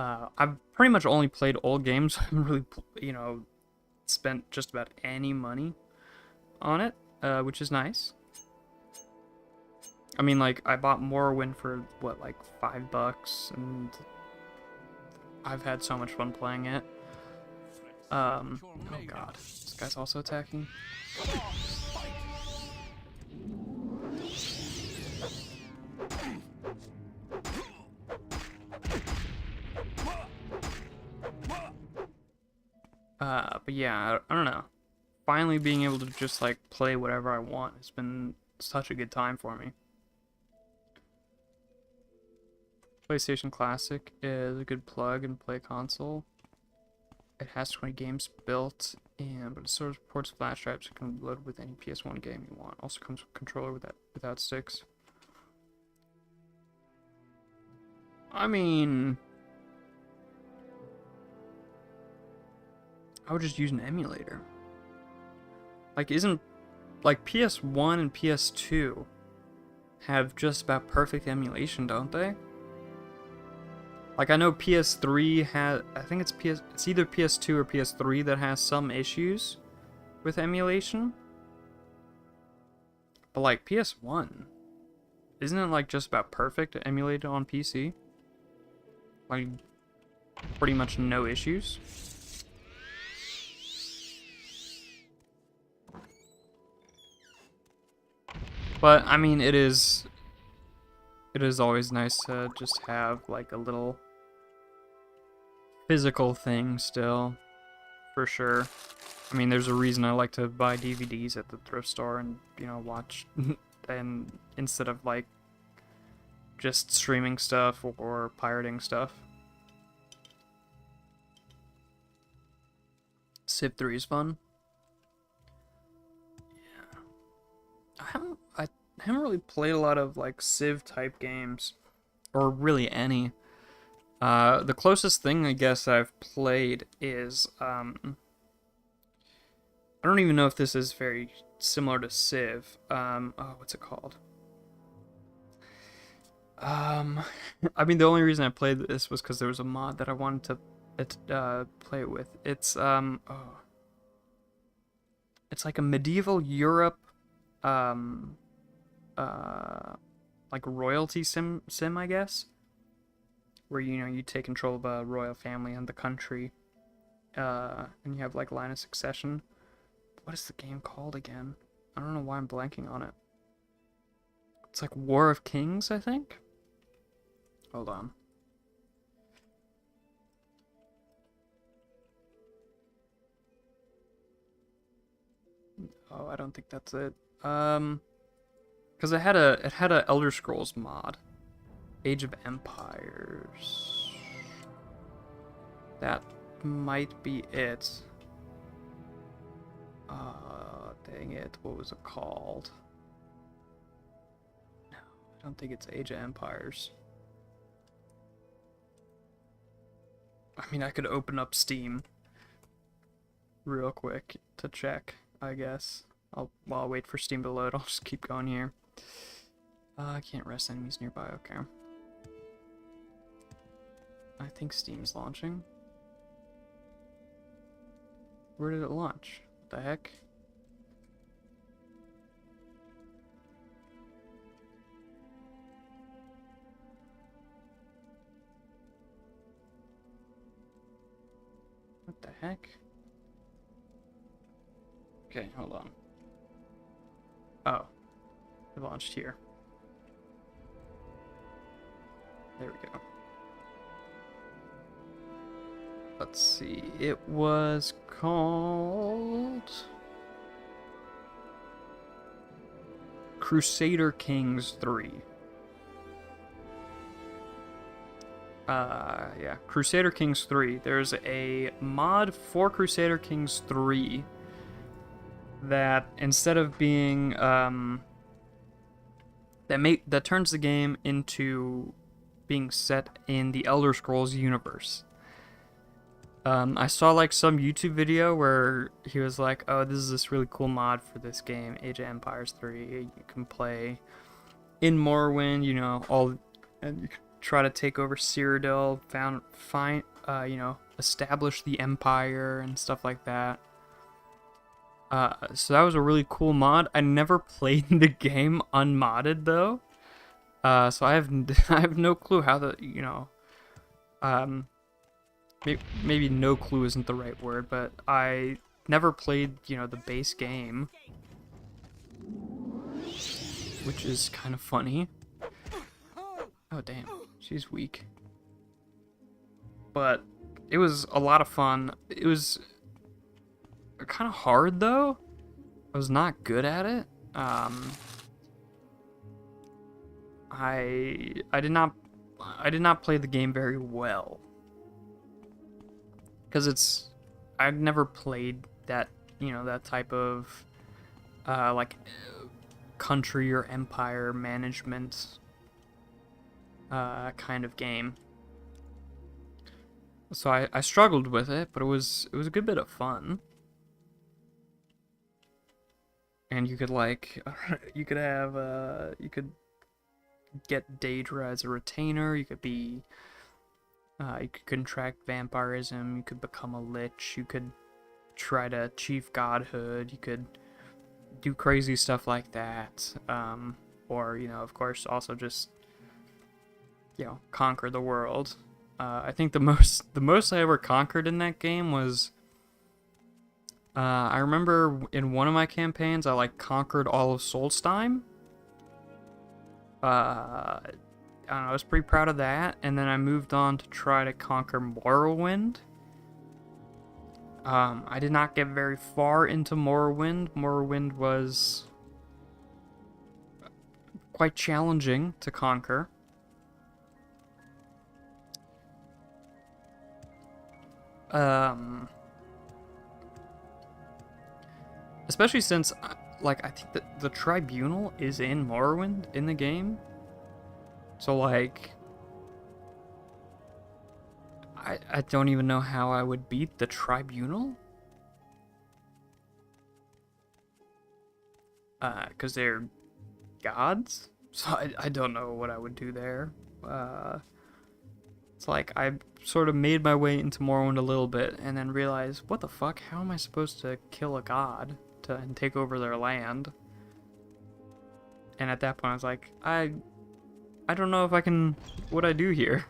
I've pretty much only played old games. I haven't really, spent just about any money on it, which is nice. I mean, like, I bought Morrowind for, what, like $5, and I've had so much fun playing it. Oh god, this guy's also attacking. But yeah, I don't know. Finally being able to just, like, play whatever I want has been such a good time for me. PlayStation Classic is a good plug and play console. It has 20 games built in, but it sort of supports flash drives and can load with any PS1 game you want. Also comes with a controller without sticks. I mean, I would just use an emulator. Like, like PS1 and PS2 have just about perfect emulation, don't they? Like, I know PS3 has, I think it's either PS2 or PS3 that has some issues with emulation. But like PS1, isn't it like just about perfect emulated on PC? Like, pretty much no issues. But I mean, it is always nice to just have like a little physical thing still, for sure. I mean, there's a reason I like to buy DVDs at the thrift store and, watch and instead of like just streaming stuff or pirating stuff. Civ 3 is fun. Yeah. I haven't really played a lot of like Civ type games, or really any. The closest thing I guess I've played is I don't even know if this is very similar to Civ. What's it called? I mean, the only reason I played this was because there was a mod that I wanted to play it with. It's it's like a medieval Europe, like royalty sim, I guess, where you take control of a royal family and the country, and you have like line of succession. What is the game called again? I don't know why I'm blanking on it. It's like War of Kings, I think? Hold on. Oh, I don't think that's it. Because it had a Elder Scrolls mod. Age of Empires. That might be it. Dang it, what was it called? No, I don't think it's Age of Empires. I mean, I could open up Steam real quick to check, I guess. While I wait for Steam to load, I'll just keep going here. I can't rest enemies nearby, okay. I think Steam's launching. Where did it launch? What the heck? What the heck? Okay, hold on. Oh. It launched here. There we go. Let's see. It was called Crusader Kings 3. Yeah, Crusader Kings 3. There's a mod for Crusader Kings 3 that instead of being that turns the game into being set in the Elder Scrolls universe. I saw like some YouTube video where he was like, "Oh, this is this really cool mod for this game, Age of Empires 3. You can play in Morrowind, you know, and you can try to take over Cyrodiil, establish the Empire and stuff like that." So that was a really cool mod. I never played the game unmodded though, so I have no clue how maybe no clue isn't the right word, but I never played, the base game, which is kind of funny. Oh, damn. She's weak. But it was a lot of fun. It was kind of hard, though. I was not good at it. I did not play the game very well. Because I've never played that, that type of, country or empire management, kind of game. So I struggled with it, but it was a good bit of fun. And you could you could get Daedra as a retainer. You could contract vampirism, you could become a lich, you could try to achieve godhood, you could do crazy stuff like that. Or, of course, also just, conquer the world. I think the most I ever conquered in that game was, I remember in one of my campaigns, I, conquered all of Solstheim. I don't know, I was pretty proud of that, and then I moved on to try to conquer Morrowind. I did not get very far into Morrowind. Morrowind was quite challenging to conquer. Especially since, I think that the Tribunal is in Morrowind in the game. So, I don't even know how I would beat the Tribunal. Because they're gods. So I don't know what I would do there. It's I sort of made my way into Morrowind a little bit and then realized, what the fuck? How am I supposed to kill a god and take over their land? And at that point I was like, I don't know if I can, what I do here.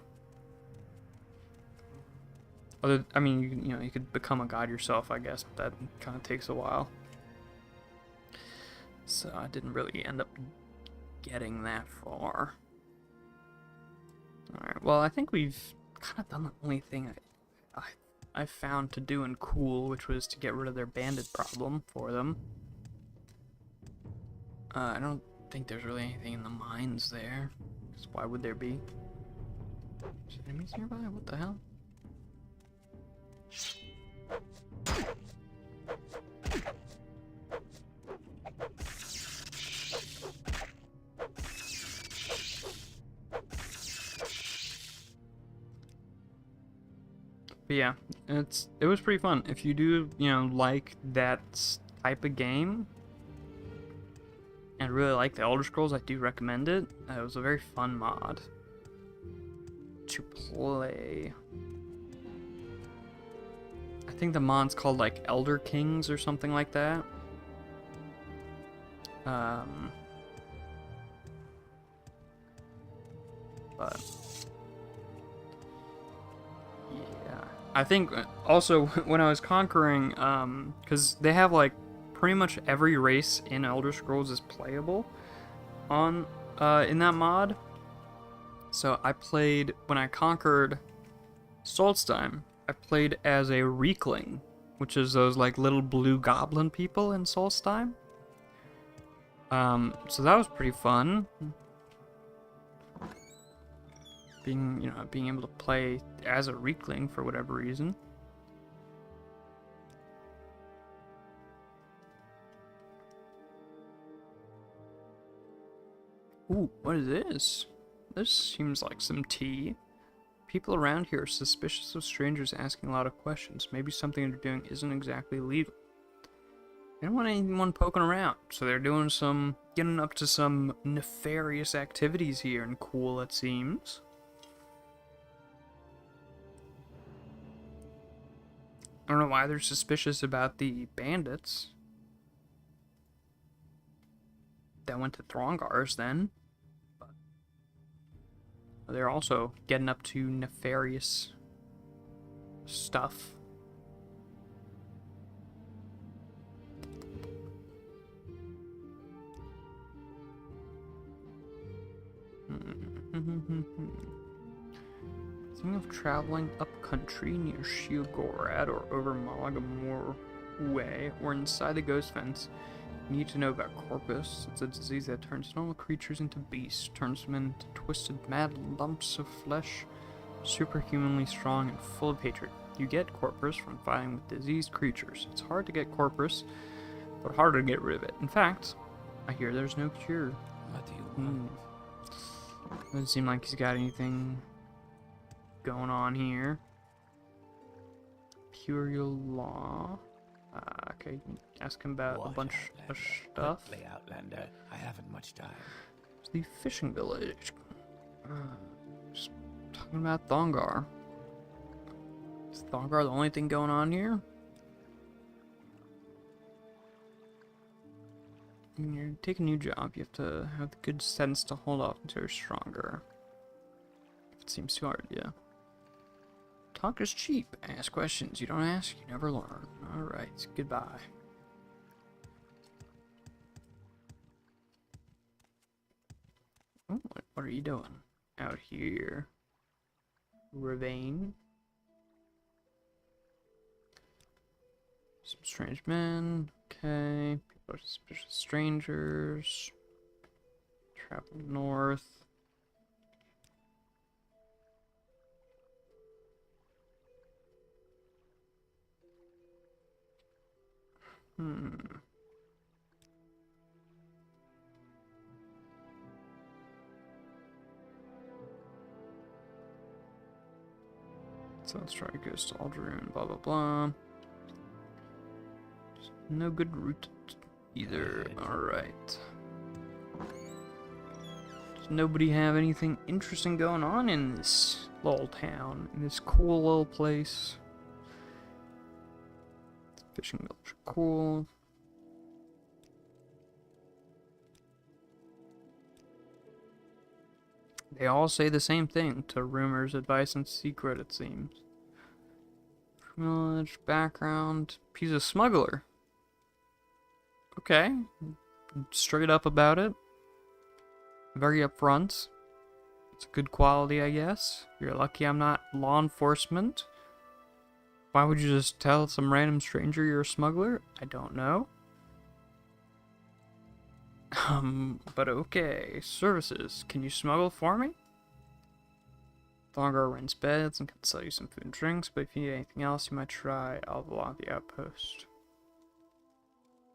I mean, you could become a god yourself, I guess, but that kind of takes a while. so I didn't really end up getting that far. Alright, well, I think we've kind of done the only thing I found to do in cool, which was to get rid of their bandit problem for them. I don't think there's really anything in the mines there. 'Cause why would there be? There's enemies nearby? What the hell? But yeah, it was pretty fun. If you do, like that type of game and really like the Elder Scrolls, I do recommend it. It was a very fun mod to play. I think the mod's called like Elder Kings or something like that. But yeah, I think also when I was conquering, because they have like pretty much every race in Elder Scrolls is playable on in that mod. So I played, when I conquered Solstheim, I played as a Reekling, which is those like little blue goblin people in Solstheim. So that was pretty fun. Being able to play as a Reekling for whatever reason. Ooh, what is this? This seems like some tea. People around here are suspicious of strangers asking a lot of questions. Maybe something they're doing isn't exactly legal. They don't want anyone poking around, so they're getting up to some nefarious activities here in Cool, it seems. I don't know why they're suspicious about the bandits that went to Throngar's then. But they're also getting up to nefarious stuff. Thinking of traveling up country near Sheilgorad or over Malagamore Way or inside the ghost fence. You need to know about Corpus. It's a disease that turns normal creatures into beasts, turns them into twisted, mad lumps of flesh, superhumanly strong and full of hatred. You get Corpus from fighting with diseased creatures. It's hard to get Corpus, but harder to get rid of it. In fact, I hear there's no cure. What do you want? Doesn't seem like he's got anything going on here. Imperial Law. Okay, you can ask him about a bunch of stuff. Quickly, Outlander. I haven't much time. It's the fishing village. Just talking about Thongar. Is Thongar the only thing going on here? When you take a new job, you have to have the good sense to hold off until you're stronger. If it seems too hard, yeah. Talk is cheap. Ask questions. You don't ask, you never learn. Alright, goodbye. Oh, what are you doing out here? Ravane. Some strange men. Okay. People are suspicious strangers. Travel north. So let's try to go to Aldrin, blah blah blah. No good route either. Alright. Does nobody have anything interesting going on in this little town? In this cool little place? Fishing village, cool. They all say the same thing to rumors, advice, and secret, it seems. Village, background. He's a smuggler. Okay. straight up about it. Very upfront. It's a good quality, I guess. You're lucky I'm not law enforcement. Why would you just tell some random stranger you're a smuggler? I don't know. But okay. Services. Can you smuggle for me? Longer rents beds and can sell you some food and drinks, but if you need anything else, you might try the outpost.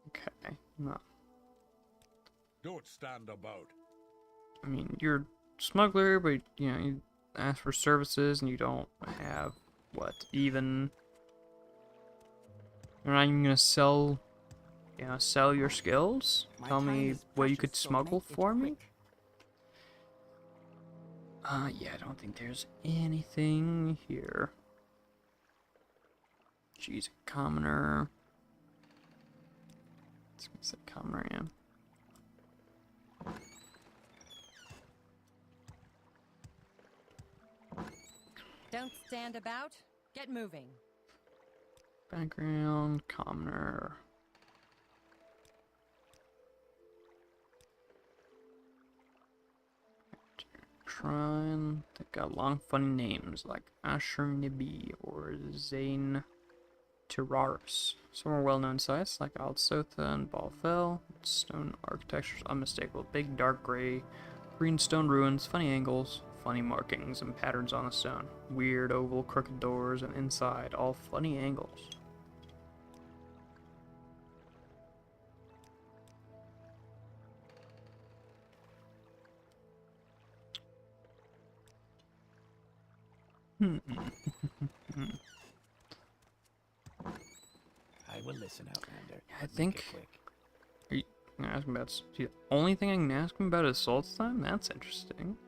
Okay. No. Don't stand about. I mean, you're a smuggler, but, you know, you ask for services and you don't have, what, even... You're not even gonna sell, you know, sell your skills? My Tell time me is what you precious, could so smuggle make it for me? quick. Yeah, I don't think there's anything here. Jeez, commoner. Let's say commoner, yeah. Don't stand about. Get moving. Background, commoner. Shrine. They've got long, funny names like Ashur-Nibi or Zane Tiraris. Some are well-known sites like Altsotha and Balfell. Stone architecture's unmistakable. Big, dark gray, green stone ruins, funny angles, funny markings and patterns on the stone. Weird, oval, crooked doors, and inside, all funny angles. I will listen, Outlander. I Make think- it quick. Are you gonna ask him about... The only thing I can ask him about is Solstheim? That's interesting.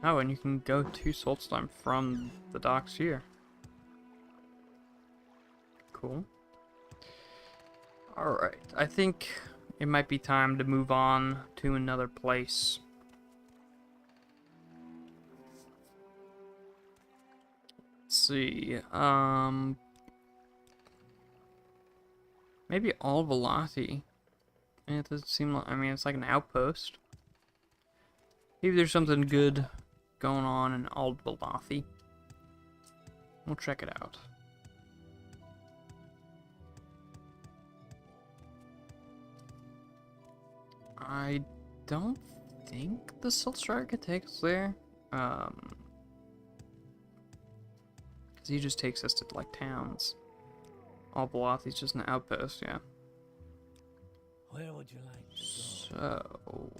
Oh, and you can go to Solstheim from the docks here. Cool. Alright, I think it might be time to move on to another place. Let's see, maybe Al-Valathi. It doesn't seem like, I mean, it's like an outpost. Maybe there's something good going on in Al-Valathi. We'll check it out. I don't think the Silt Strider could take us there. Because he just takes us to, like, towns. Al-Balathi's just an outpost, yeah. Where would you like to So,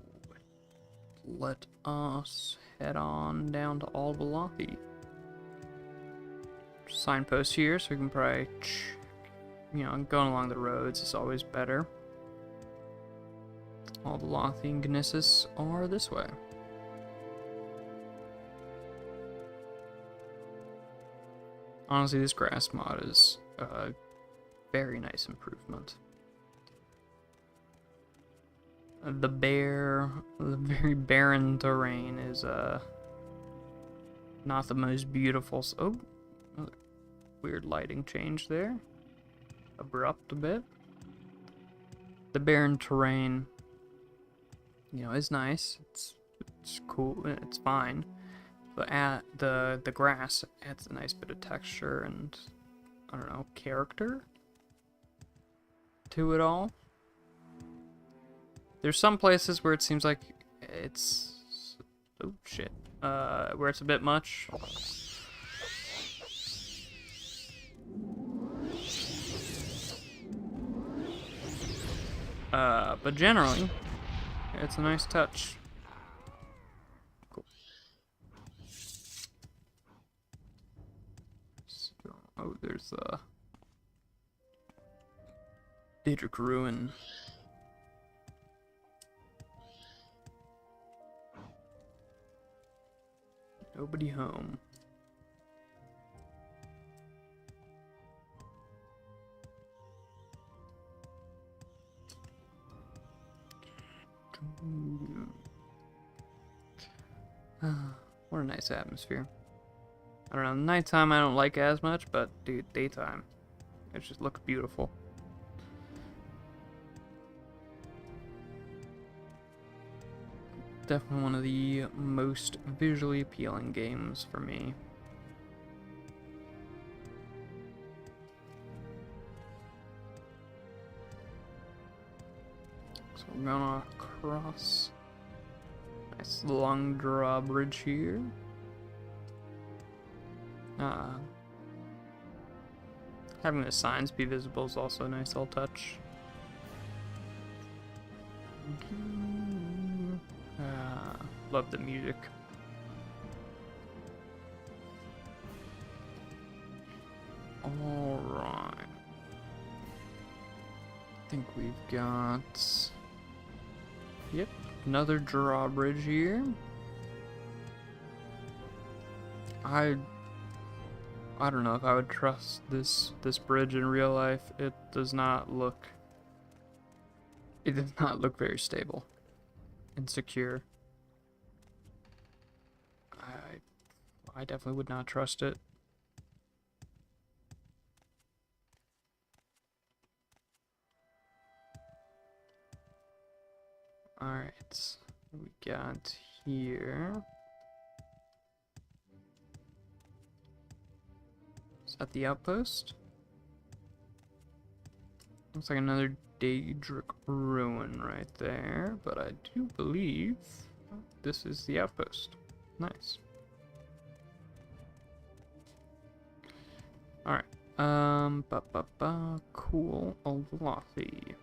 let us head on down to Al-Balathi. Signpost here, so we can probably, you know, going along the roads is always better. Al-Balathi and Gnissis are this way. Honestly, this grass mod is a very nice improvement. The very barren terrain is not the most beautiful. Oh, weird lighting change there. Abrupt a bit. The barren terrain, you know, is nice. It's cool. It's fine. But the grass adds a nice bit of texture and, I don't know, character to it all. There's some places where it seems like it's... Oh, shit. Where it's a bit much. But generally, it's a nice touch. Cool. So, oh, there's Daedric Ruin. Nobody home. What a nice atmosphere. I don't know, nighttime I don't like as much, but dude, daytime, it just looks beautiful. Definitely one of the most visually appealing games for me. So we're gonna cross nice long drawbridge here. Having the signs be visible is also a nice little touch. Love the music. Alright. I think we've got... Yep, another drawbridge here. I don't know if I would trust this bridge in real life. It does not look very stable and secure. I definitely would not trust it. Alright, what we got here. Is that the outpost? Looks like another Daedric ruin right there, but I do believe this is the outpost. Nice. Alright, cool, Olothy.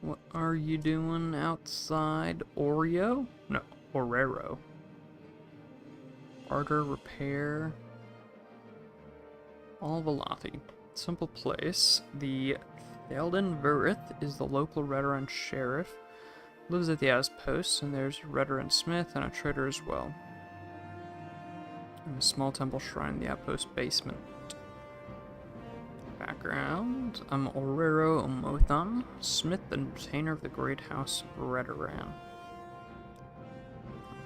What are you doing outside Oreo? No, Orero. Barter, repair. Alvalathi. Simple place. The Thalden Verith is the local Redoran sheriff. Lives at the outpost, and there's Redoran Smith and a trader as well. And a small temple shrine in the outpost basement. Background. I'm Orero Omothan, Smith and retainer of the Great House of Redoran.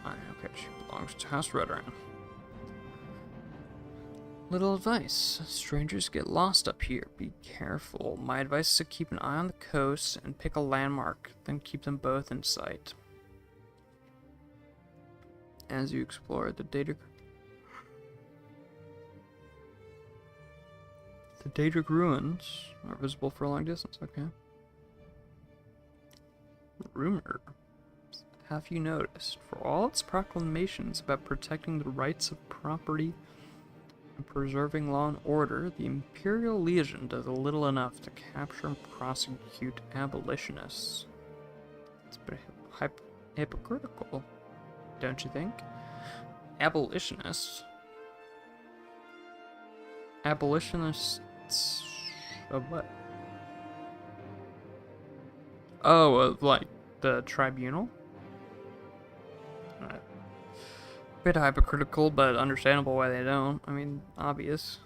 Okay, she belongs to House Redoran. Little advice. Strangers get lost up here. Be careful. My advice is to keep an eye on the coast and pick a landmark, then keep them both in sight. As you explore the Daedric ruins are visible for a long distance, okay. Rumor. Have you noticed, for all its proclamations about protecting the rights of property and preserving law and order, the Imperial Legion does little enough to capture and prosecute abolitionists. It's pretty hypocritical, don't you think? Abolitionists? Abolitionists of what? Oh, of like the Tribunal? Bit hypocritical, but understandable why they don't. I mean, obvious.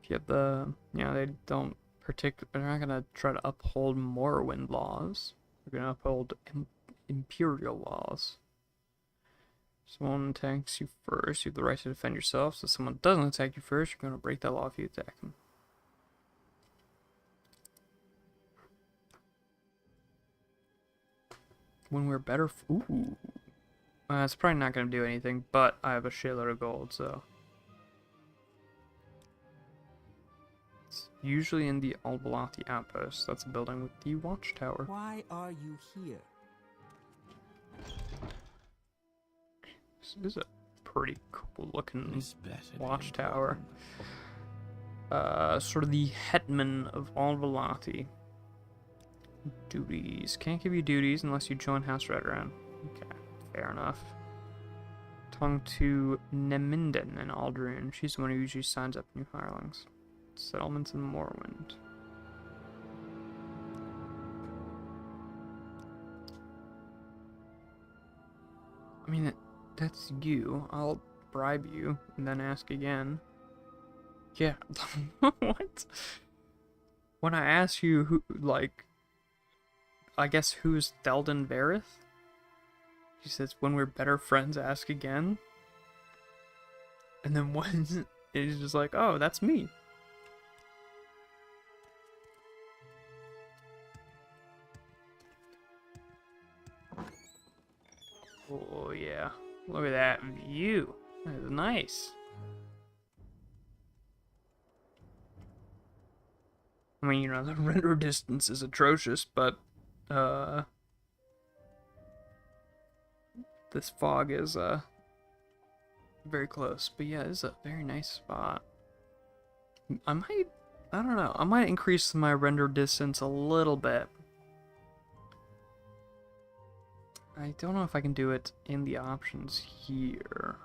If you have the, they don't they're not gonna try to uphold Morrowind laws. They're gonna uphold Imperial laws. Someone attacks you first, you have the right to defend yourself. So if someone doesn't attack you first, you're gonna break that law if you attack them. When we're better, ooh. It's probably not going to do anything, but I have a shitload of gold, so. It's usually in the Albalati outpost. That's a building with the watchtower. Why are you here? This is a pretty cool looking watchtower. Sort of the hetman of Albalati. Duties. Can't give you duties unless you join House Redoran. Okay. Fair enough. Tongue to Neminden in Aldrune. She's the one who usually signs up new hirelings. Settlements in Morrowind. I mean, that's you. I'll bribe you and then ask again. Yeah. What? When I ask you who, I guess who's Thalden Verith? He says, when we're better friends, ask again. And then one, he's just like, oh, that's me. Oh, yeah. Look at that view. That is nice. I mean, you know, the render distance is atrocious, but, this fog is, very close. But yeah, this is a very nice spot. I don't know, I might increase my render distance a little bit. I don't know if I can do it in the options here.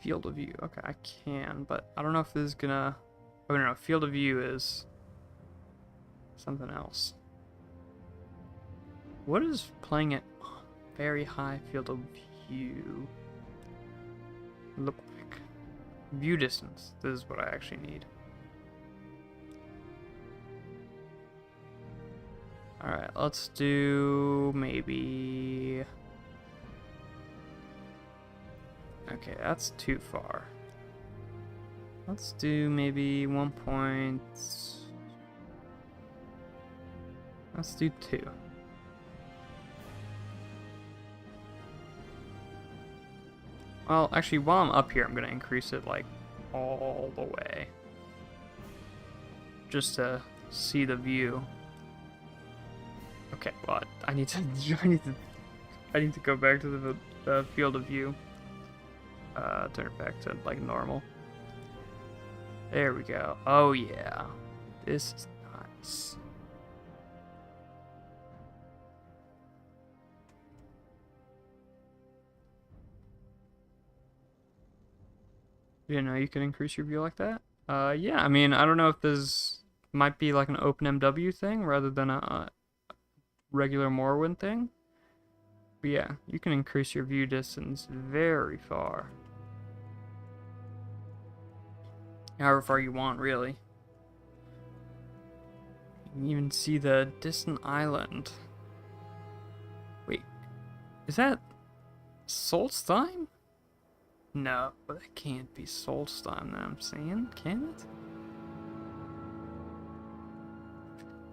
Field of view. Okay, I can, but I don't know if this is gonna... Oh, no, field of view is something else. What is playing at very high field of view look like? View distance. This is what I actually need. Alright, let's do maybe... Okay, that's too far. Let's do maybe 1 point... Let's do 2. Well, actually, while I'm up here, I'm going to increase it, like, all the way. Just to see the view. Okay, well, I need to go back to the field of view. Turn it back to, like, normal. There we go. Oh, yeah. This is nice. You know, you can increase your view like that. Yeah, I mean, I don't know if this might be like an OpenMW thing rather than a regular Morrowind thing. But yeah, you can increase your view distance very far. However far you want, really. You can even see the distant island. Wait, is that Solstheim? No, that can't be Solstheim that I'm seeing, can it?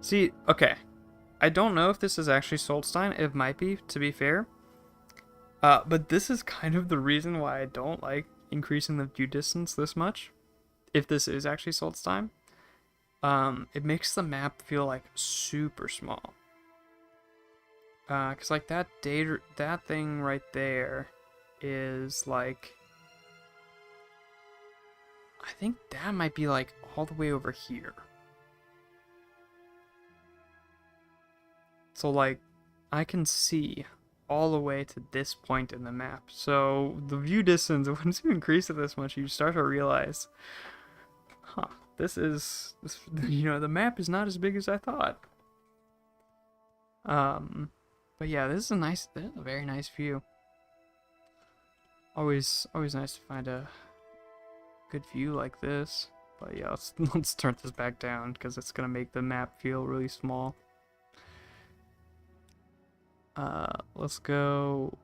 See, okay. I don't know if this is actually Solstheim. It might be, to be fair. But this is kind of the reason why I don't like increasing the view distance this much. If this is actually Solstheim. It makes the map feel, like, super small. Cause, like, that thing right there is, like... I think that might be, like, all the way over here. So, like, I can see all the way to this point in the map. So, the view distance, once you increase it this much, you start to realize, huh, you know, the map is not as big as I thought. But yeah, this is a very nice view. Always nice to find a good view like this. But yeah, let's turn this back down because it's gonna make the map feel really small. Let's go.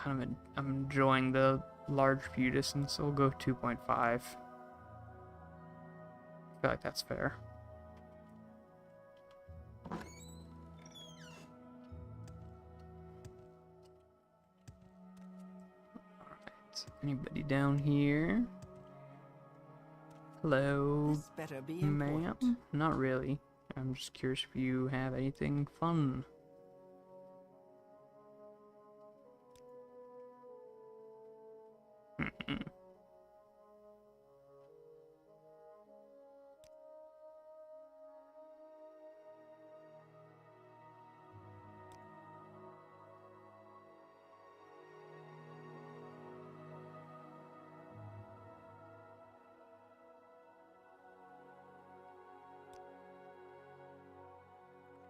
I'm enjoying the large view distance, so we'll go 2.5. I feel like that's fair. Alright, anybody down here? Hello, This better be important. ma'am? Not really. I'm just curious if you have anything fun.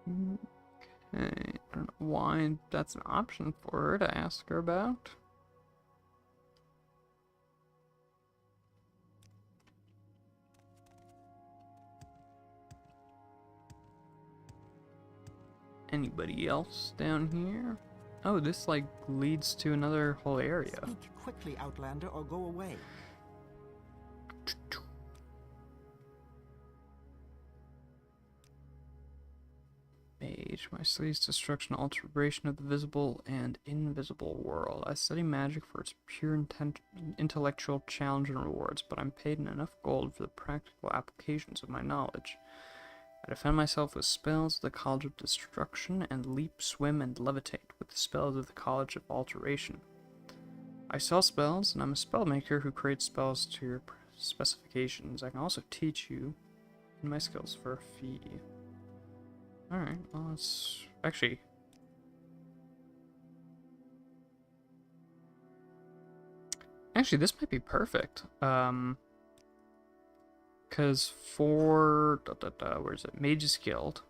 Okay, I don't know why that's an option for her to ask her about. Anybody else down here? Oh, this like leads to another whole area. Speak quickly, Outlander, or go away. Mage. My studies destruction, alteration of the visible and invisible world. I study magic for its pure intellectual challenge and rewards, but I'm paid enough gold for the practical applications of my knowledge. I defend myself with spells of the College of Destruction, and leap, swim, and levitate with the spells of the College of Alteration. I sell spells, and I'm a spellmaker who creates spells to your specifications. I can also teach you my skills for a fee. Alright, well, let's... Actually... this might be perfect. Because for... where is it? Mage's Guild.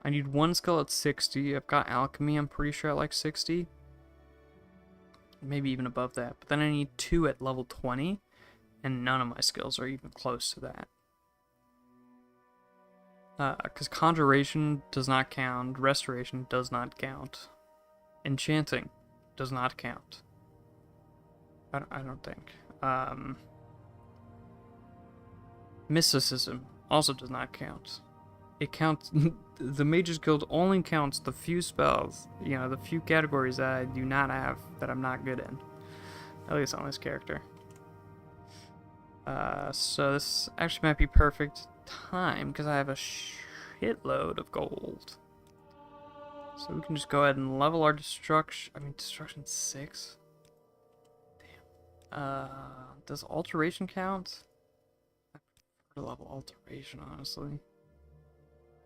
I need one skill at 60. I've got Alchemy, I'm pretty sure at like 60. Maybe even above that. But then I need 2 at level 20. And none of my skills are even close to that. Because Conjuration does not count. Restoration does not count. Enchanting does not count. I don't think. Mysticism also does not count. It counts... the Mage's Guild only counts the few spells, you know, the few categories that I do not have, that I'm not good in. At least on this character. So this actually might be perfect time, because I have a shitload of gold. So we can just go ahead and level our destruction... destruction 6? Damn. Does alteration count? I prefer to level alteration, honestly.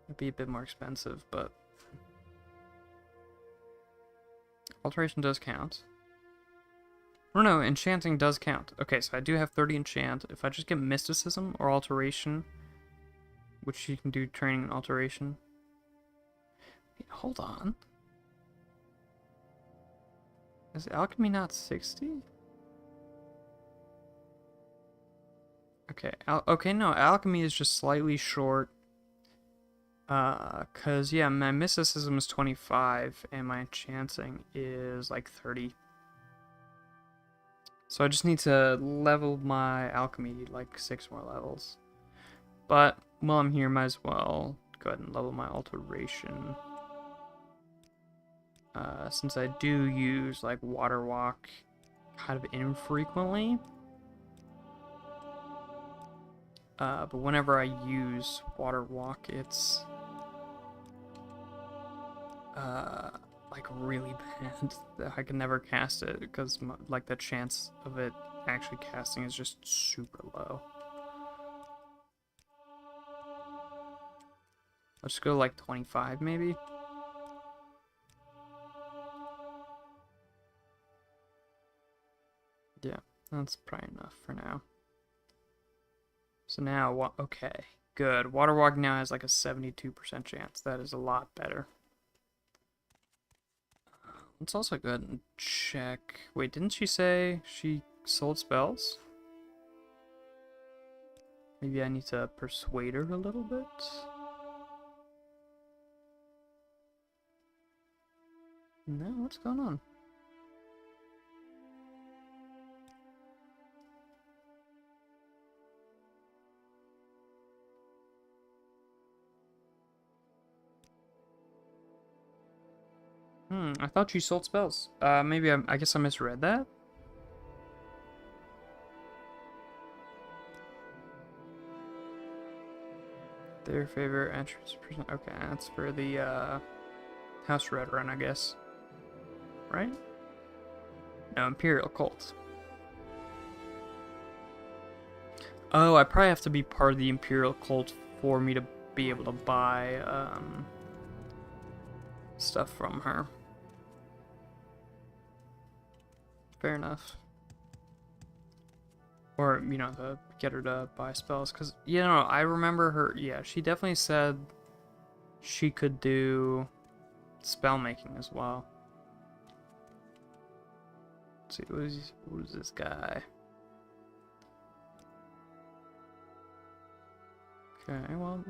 It'd be a bit more expensive, but... Alteration does count. Oh no, enchanting does count. Okay, so I do have 30 enchant. If I just get mysticism or alteration, which you can do training and alteration. Wait, hold on. Is alchemy not 60? Okay, okay, no, alchemy is just slightly short. Cause yeah, my mysticism is 25 and my enchanting is like 30. So I just need to level my alchemy like 6 more levels. But while I'm here, might as well go ahead and level my alteration. Since I do use like water walk kind of infrequently. But whenever I use water walk, it's like really bad. I can never cast it because like the chance of it actually casting is just super low. Let's go like 25 maybe. Yeah, that's probably enough for now. So now, okay, good. Water walk now has like a 72% chance. That is a lot better. Let's also go ahead and check. Wait, didn't she say she sold spells? Maybe I need to persuade her a little bit. No, what's going on? I thought she sold spells. Maybe I guess I misread that. Their favorite entrance person. Okay, that's for the House Red Run, I guess. Right? No, Imperial Cult. Oh, I probably have to be part of the Imperial Cult for me to be able to buy stuff from her. Fair enough. Or, you know, to get her to buy spells. Because, you know, I remember her... Yeah, she definitely said she could do spell making as well. Let's see, who's this guy? Okay, well...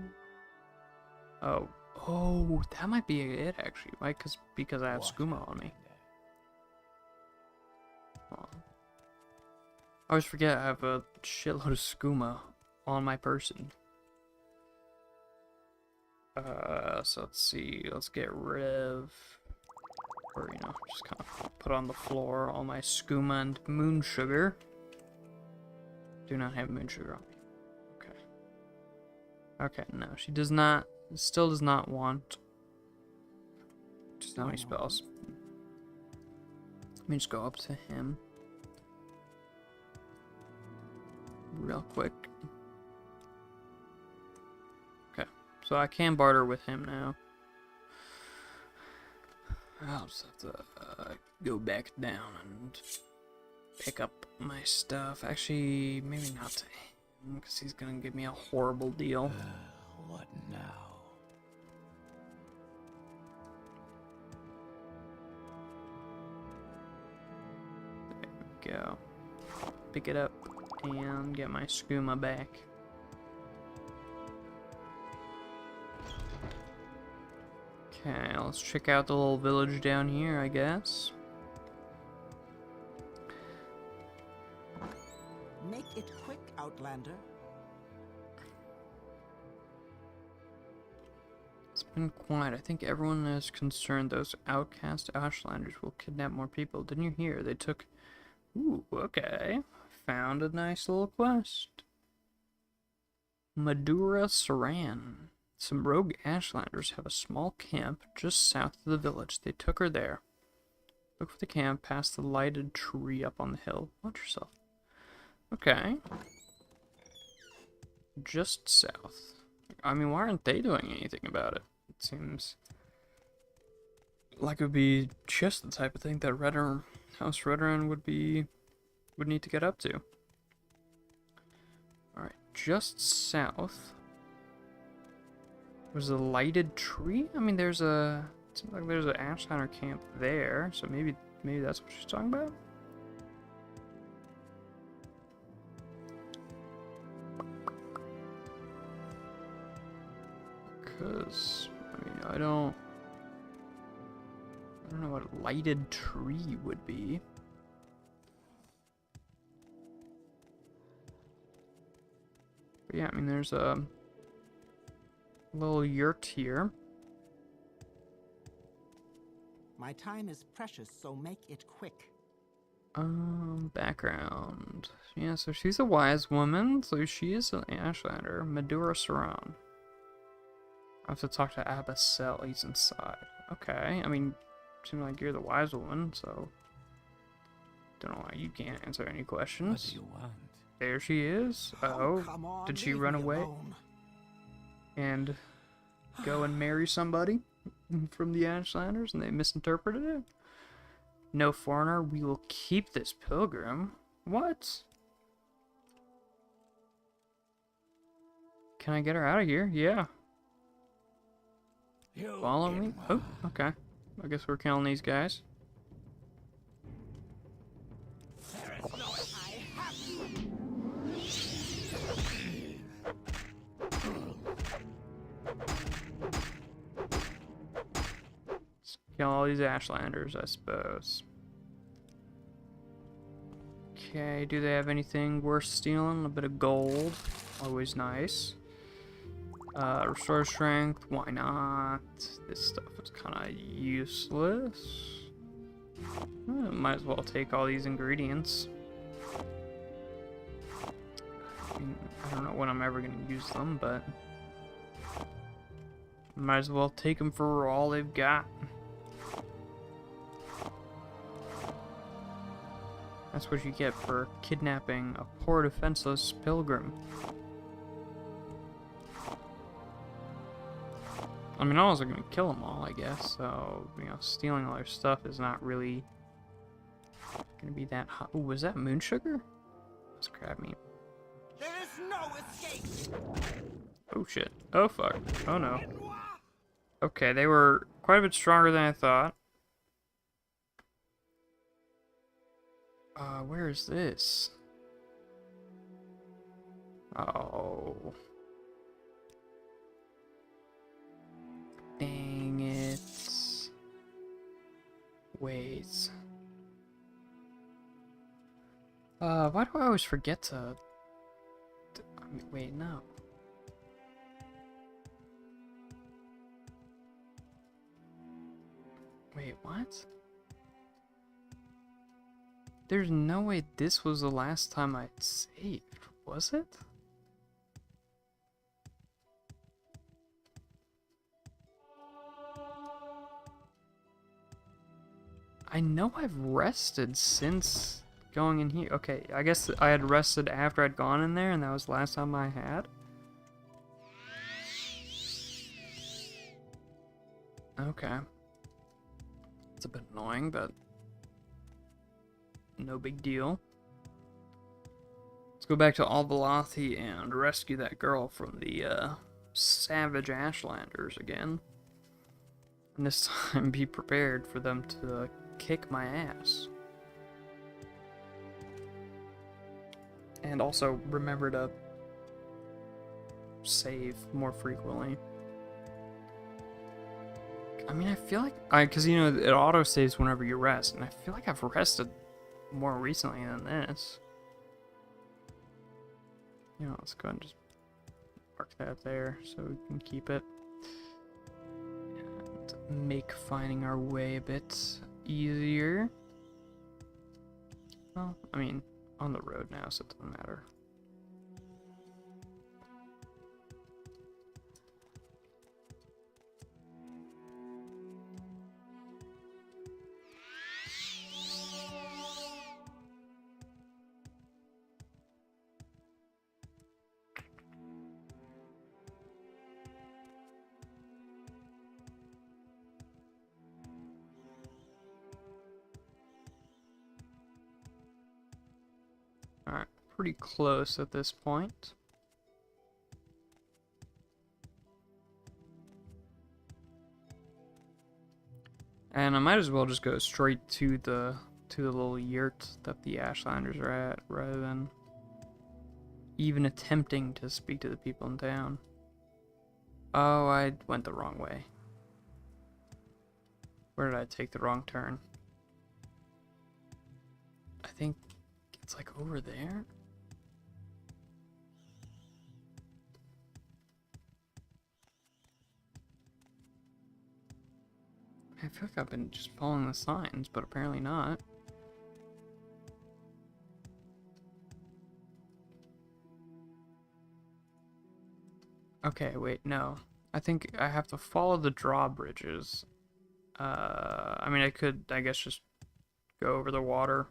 Oh, Oh, that might be it actually. Why? Because I have What skooma on me. happened? Oh. I always forget I have a shitload of skooma on my person. So let's see. Let's get rid of, or you know, just kind of put on the floor all my skooma and moon sugar. Do not have moon sugar on me. Okay. Okay, no, she does not. Still does not want. Just how many spells. Let me just go up to him real quick. Okay, so I can barter with him now. I'll just have to go back down and pick up my stuff. Actually, maybe not to him, because he's gonna give me a horrible deal. What now? Go. Pick it up and get my skooma back. Okay, let's check out the little village down here, I guess. Make it quick, Outlander. It's been quiet. I think everyone is concerned those outcast Ashlanders will kidnap more people. Didn't you hear? They took... Ooh, okay. Found a nice little quest. Madura Saran. Some rogue Ashlanders have a small camp just south of the village. They took her there. Look for the camp past the lighted tree up on the hill. Watch yourself. Okay. Just south. I mean, why aren't they doing anything about it? It seems like it would be just the type of thing that House Redrun would need to get up to. Alright, just south. There's a lighted tree? I mean, it seems like there's an Ashlander camp there, so maybe that's what she's talking about? Because, I mean, I don't know what a lighted tree would be. But yeah, I mean, there's a little yurt here. My time is precious, so make it quick. Background. Yeah, so she's a wise woman, so she is an Ashlander. Madura Saran. I have to talk to Abyssal, he's inside. Okay, I mean, seems like you're the wise woman, so... Don't know why you can't answer any What questions. do you want? There she is. Oh, come on, did she leave run me away alone. and go and marry somebody from the Ashlanders and they misinterpreted it? No foreigner, we will keep this pilgrim. What? Can I get her out of here? Yeah. You Follow me? Oh, inward. okay. I guess we're killing these guys. There is no Let's kill all these Ashlanders, I suppose. Okay, do they have anything worth stealing? A bit of gold. Always nice. Restore strength. Why not? This stuff is kind of useless. Might as well take all these ingredients. I mean, I don't know when I'm ever going to use them, but... Might as well take them for all they've got. That's what you get for kidnapping a poor defenseless pilgrim. I mean, I was gonna kill them all, I guess, so, you know, stealing all their stuff is not really gonna be that hot. Ooh, was that moon sugar? Let's grab me. There is no escape. Oh shit. Oh fuck. Oh no. Okay, they were quite a bit stronger than I thought. Where is this? Oh. Dang it. Wait. Why do I always forget to... wait, no. Wait, what? There's no way this was the last time I saved, was it? I know I've rested since going in here. Okay, I guess I had rested after I'd gone in there, and that was the last time I had. Okay. It's a bit annoying, but no big deal. Let's go back to Albalathi and rescue that girl from the savage Ashlanders again. And this time be prepared for them to kick my ass. And also remember to save more frequently. I mean, I feel like because you know it auto saves whenever you rest, and I feel like I've rested more recently than this. You know, let's go ahead and just mark that there so we can keep it and make finding our way a bit easier. Well, I mean, on the road now, so it doesn't matter. Alright, pretty close at this point. And I might as well just go straight to the little yurt that the Ashlanders are at, rather than even attempting to speak to the people in town. Oh, I went the wrong way. Where did I take the wrong turn? I think it's like over there. I feel like I've been just following the signs, but apparently not. Okay, wait, no. I think I have to follow the drawbridges. I mean, I could, I guess, just go over the water.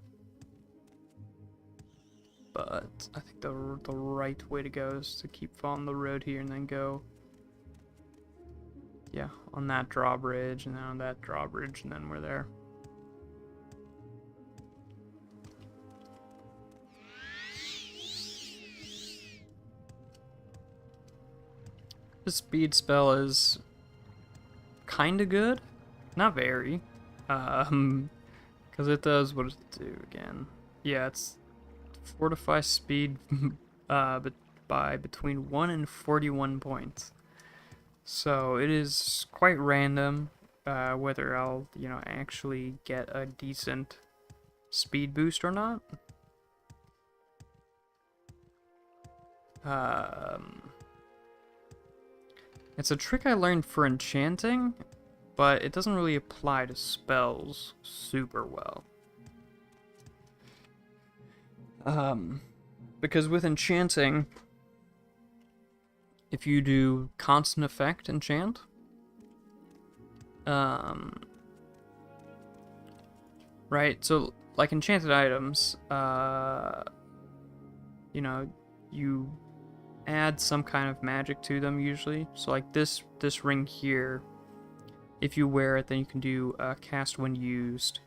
But I think the right way to go is to keep following the road here and then go, yeah, on that drawbridge and then on that drawbridge, and then we're there. The speed spell is kind of good, not very, because it does, what does it do again? Yeah, it's fortify speed by between 1 and 41 points. So it is quite random whether I'll, you know, actually get a decent speed boost or not. It's a trick I learned for enchanting, but it doesn't really apply to spells super well. Because with enchanting, if you do constant effect enchant, right, so like enchanted items, you know, you add some kind of magic to them usually. So like this ring here, if you wear it, then you can do cast when used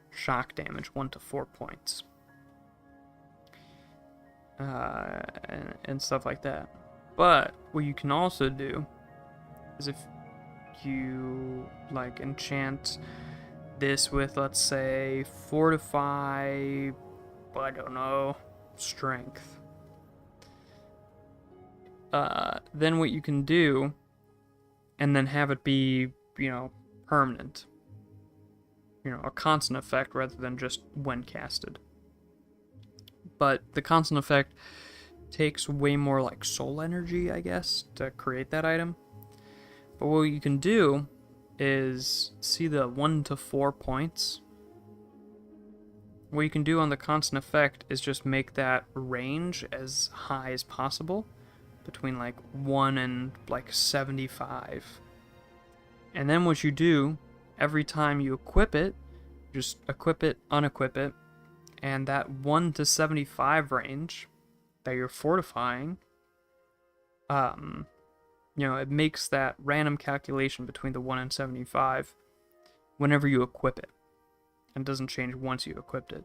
shock damage 1 to 4 points. And stuff like that. But what you can also do is if you like enchant this with, let's say, fortify, I don't know, strength. Then what you can do and then have it be, permanent. A constant effect rather than just when casted. But the constant effect takes way more like soul energy, I guess, to create that item. But what you can do is see the 1 to 4 points. What you can do on the constant effect is just make that range as high as possible, between like 1 and like 75. And then what you do, every time you equip it, just equip it, unequip it, and that 1 to 75 range that you're fortifying, it makes that random calculation between the 1 and 75 whenever you equip it. And it doesn't change once you equipped it.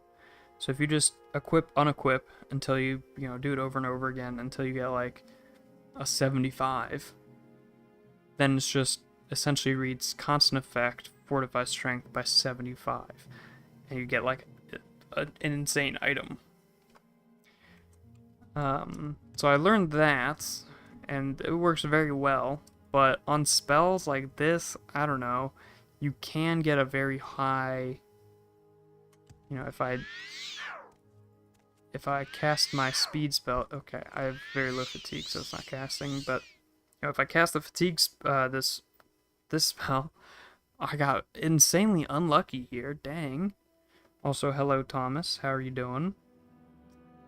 So if you just equip, unequip until you, do it over and over again until you get like a 75, then it's just essentially reads constant effect, fortify strength by 75. And you get like an insane item. So I learned that, and it works very well, but on spells like this, I don't know, you can get a very high, if I cast my speed spell, okay, I have very low fatigue, so it's not casting, but, if I cast the fatigue, this spell, I got insanely unlucky here, dang. Also, hello Thomas, how are you doing?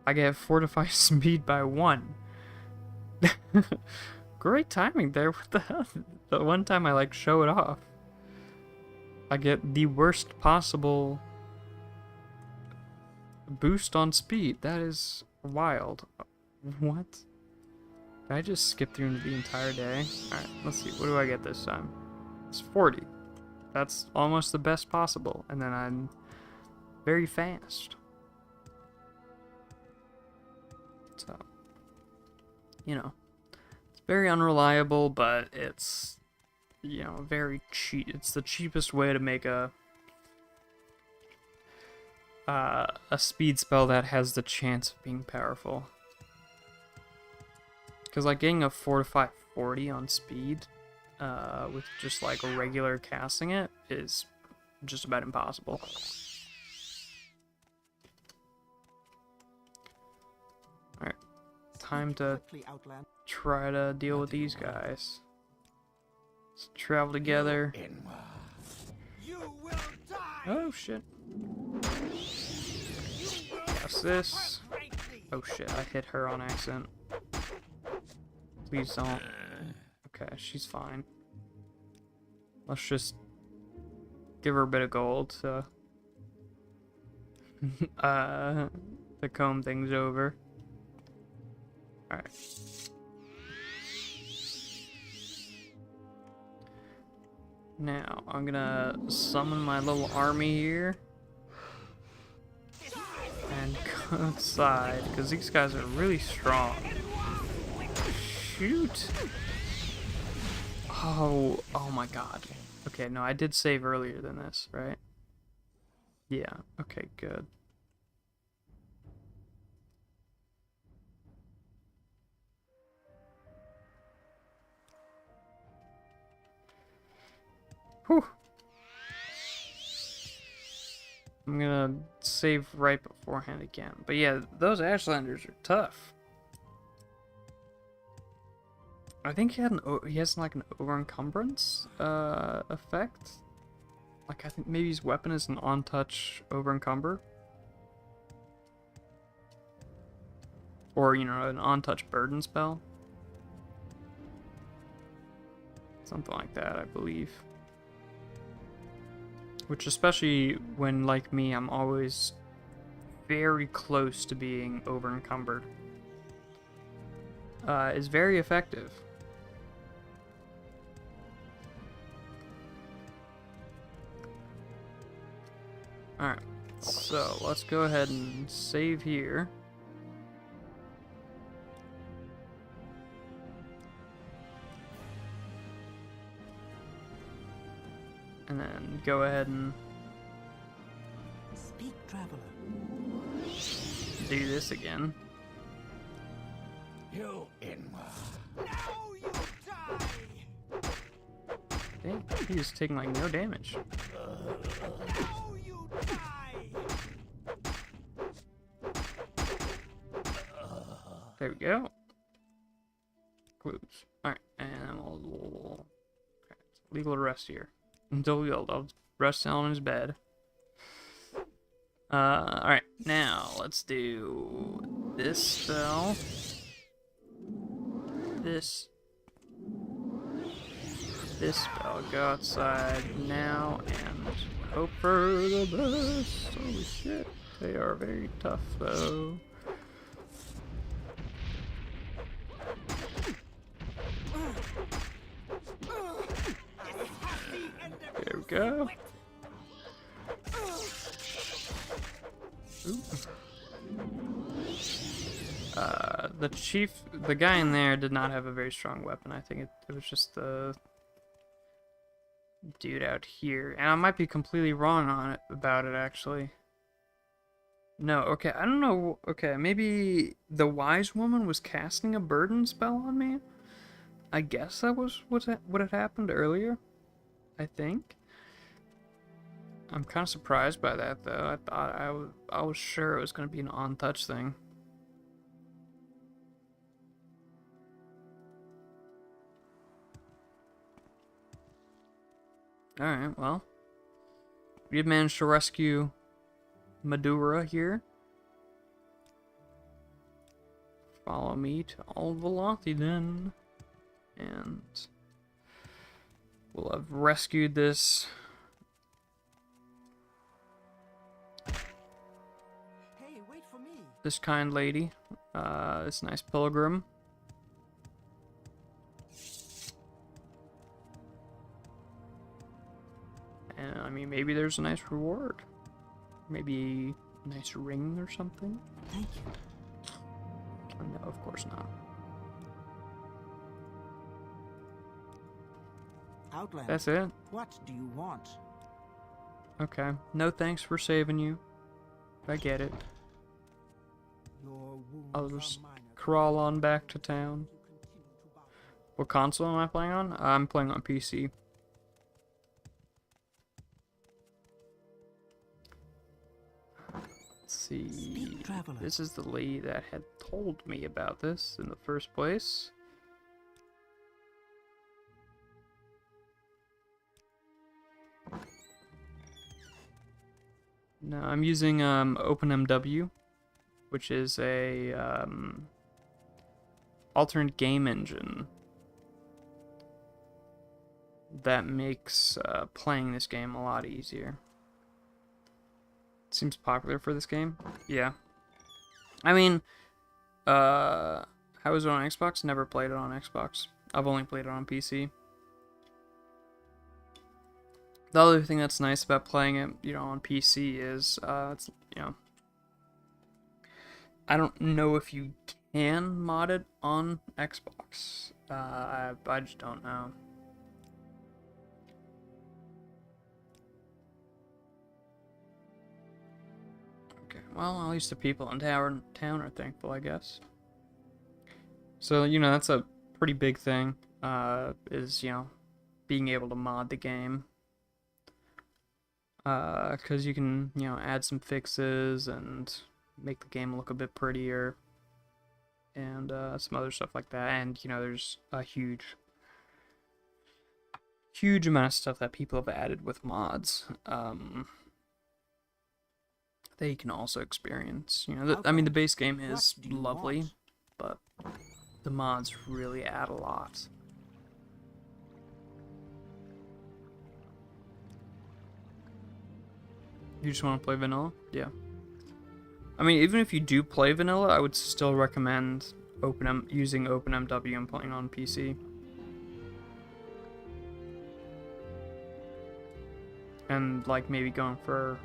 I get fortify speed by 1. Great timing there. What the hell? The one time I show it off, I get the worst possible boost on speed. That is wild. What? Did I just skip through the entire day? Alright, let's see. What do I get this time? It's 40. That's almost the best possible. And then I'm very fast. So, it's very unreliable, but it's, very cheap. It's the cheapest way to make a speed spell that has the chance of being powerful. Because, getting a Fortify 40 on speed, with just, a regular casting it, is just about impossible. Alright, time to try to deal with these guys. Let's travel together. Oh shit. What's this? Oh shit, I hit her on accident. Please don't. Okay, she's fine. Let's just give her a bit of gold to comb things over. Alright. Now, I'm gonna summon my little army here. And go outside, because these guys are really strong. Shoot! Oh my god. Okay, no, I did save earlier than this, right? Yeah, okay, good. Whew. I'm gonna save right beforehand again. But yeah, those Ashlanders are tough. I think he has an over encumbrance effect. I think maybe his weapon is an on touch over encumber. Or, an on touch burden spell. Something like that, I believe. Which, especially when, like me, I'm always very close to being over encumbered, is very effective. Alright, so let's go ahead and save here. And then go ahead and Speak, traveler. do this again. You in. Now you die! Dang, he's taking like no damage. Oh, you die! There we go. Clues. Alright, and we'll okay, legal arrest here. Until I'll rest on his bed. Alright, now let's do this spell. This spell. Go outside now and hope for the best. Holy shit. They are very tough though. There we go. Ooh. The guy in there did not have a very strong weapon. I think it was just the dude out here. And I might be completely wrong on it about it, actually. No, okay, I don't know. Okay, maybe the wise woman was casting a burden spell on me? I guess that was what had happened earlier, I think. I'm kind of surprised by that, though. I was sure it was going to be an on-touch thing. Alright, well. We did manage to rescue Madura here. Follow me to Alvalothy then. And we'll have rescued this. Hey, wait for me. This kind lady. This nice pilgrim. And I mean, maybe there's a nice reward. Maybe a nice ring or something. Thank you. No, of course not. Outlander. That's it? What do you want? Okay. No thanks for saving you. I get it. Your wounds I'll are just minor. crawl on back to town. You continue to bow. What console am I playing on? I'm playing on PC. Let's see. Speak, traveler. This is the lady that had told me about this in the first place. No, I'm using OpenMW, which is a alternate game engine that makes playing this game a lot easier. Seems popular for this game. Yeah. I mean, how is it on Xbox? Never played it on Xbox. I've only played it on PC. The other thing that's nice about playing it, on PC is, it's, I don't know if you can mod it on Xbox. I just don't know. Okay, well, at least the people in town are thankful, I guess. So, that's a pretty big thing, is, being able to mod the game. Because you can, add some fixes and make the game look a bit prettier. And, some other stuff like that. And, there's a huge amount of stuff that people have added with mods. That you can also experience. I mean, the base game is What do you lovely, want? but the mods really add a lot. You just want to play vanilla? Yeah. I mean, even if you do play vanilla, I would still recommend using OpenMW and playing on PC. And, like, maybe going for...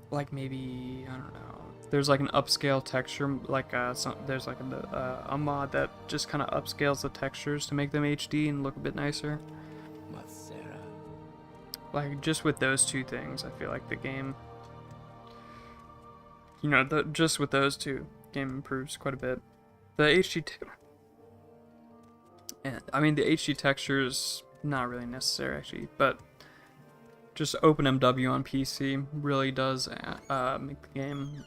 like, maybe... I don't know. There's, like, an upscale texture, like, there's, like, a mod that just kind of upscales the textures to make them HD and look a bit nicer. Like, just with those two things, I feel like the game... just with those two, game improves quite a bit. The HD And I mean, the HD texture is not really necessary actually, but just OpenMW on PC really does make the game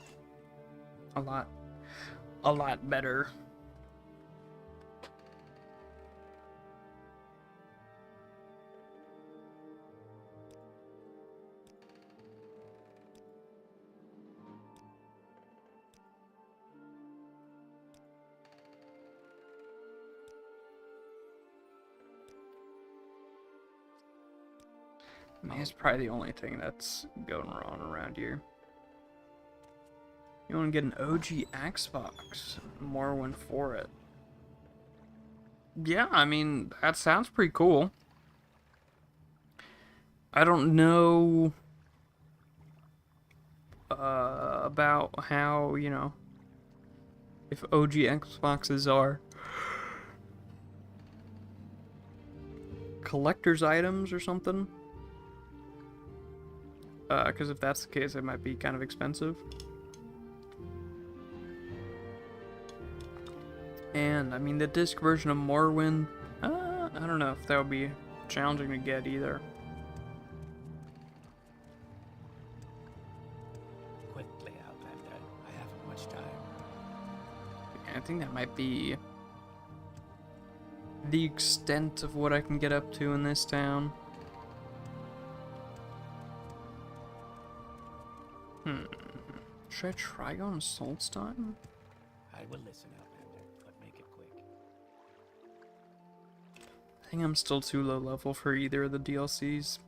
a lot better. I mean, it's probably the only thing that's going wrong around here. You want to get an OG Xbox, Morrowind for it. Yeah, I mean, that sounds pretty cool. I don't know about how, you know, if OG Xboxes are collector's items or something. Because if that's the case, it might be kind of expensive. And, I mean, the disc version of Morrowind, I don't know if that would be challenging to get either. Quickly, Outlander. I haven't much time. I think that might be the extent of what I can get up to in this town. Should I try going to Solstheim? I will listen, Outlander, but make it quick. I think I'm still too low level for either of the DLCs.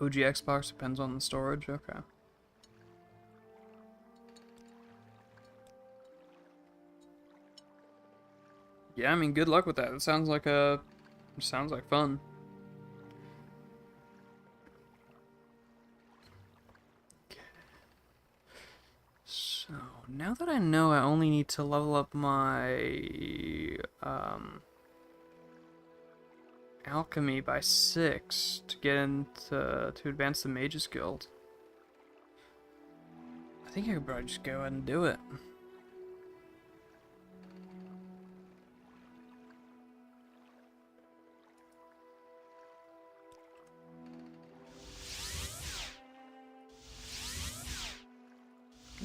OG Xbox depends on the storage, okay. Yeah, I mean, good luck with that. It sounds like fun. So, now that I know I only need to level up my alchemy by 6 to get into to advance the Mages Guild, I think I could probably just go ahead and do it.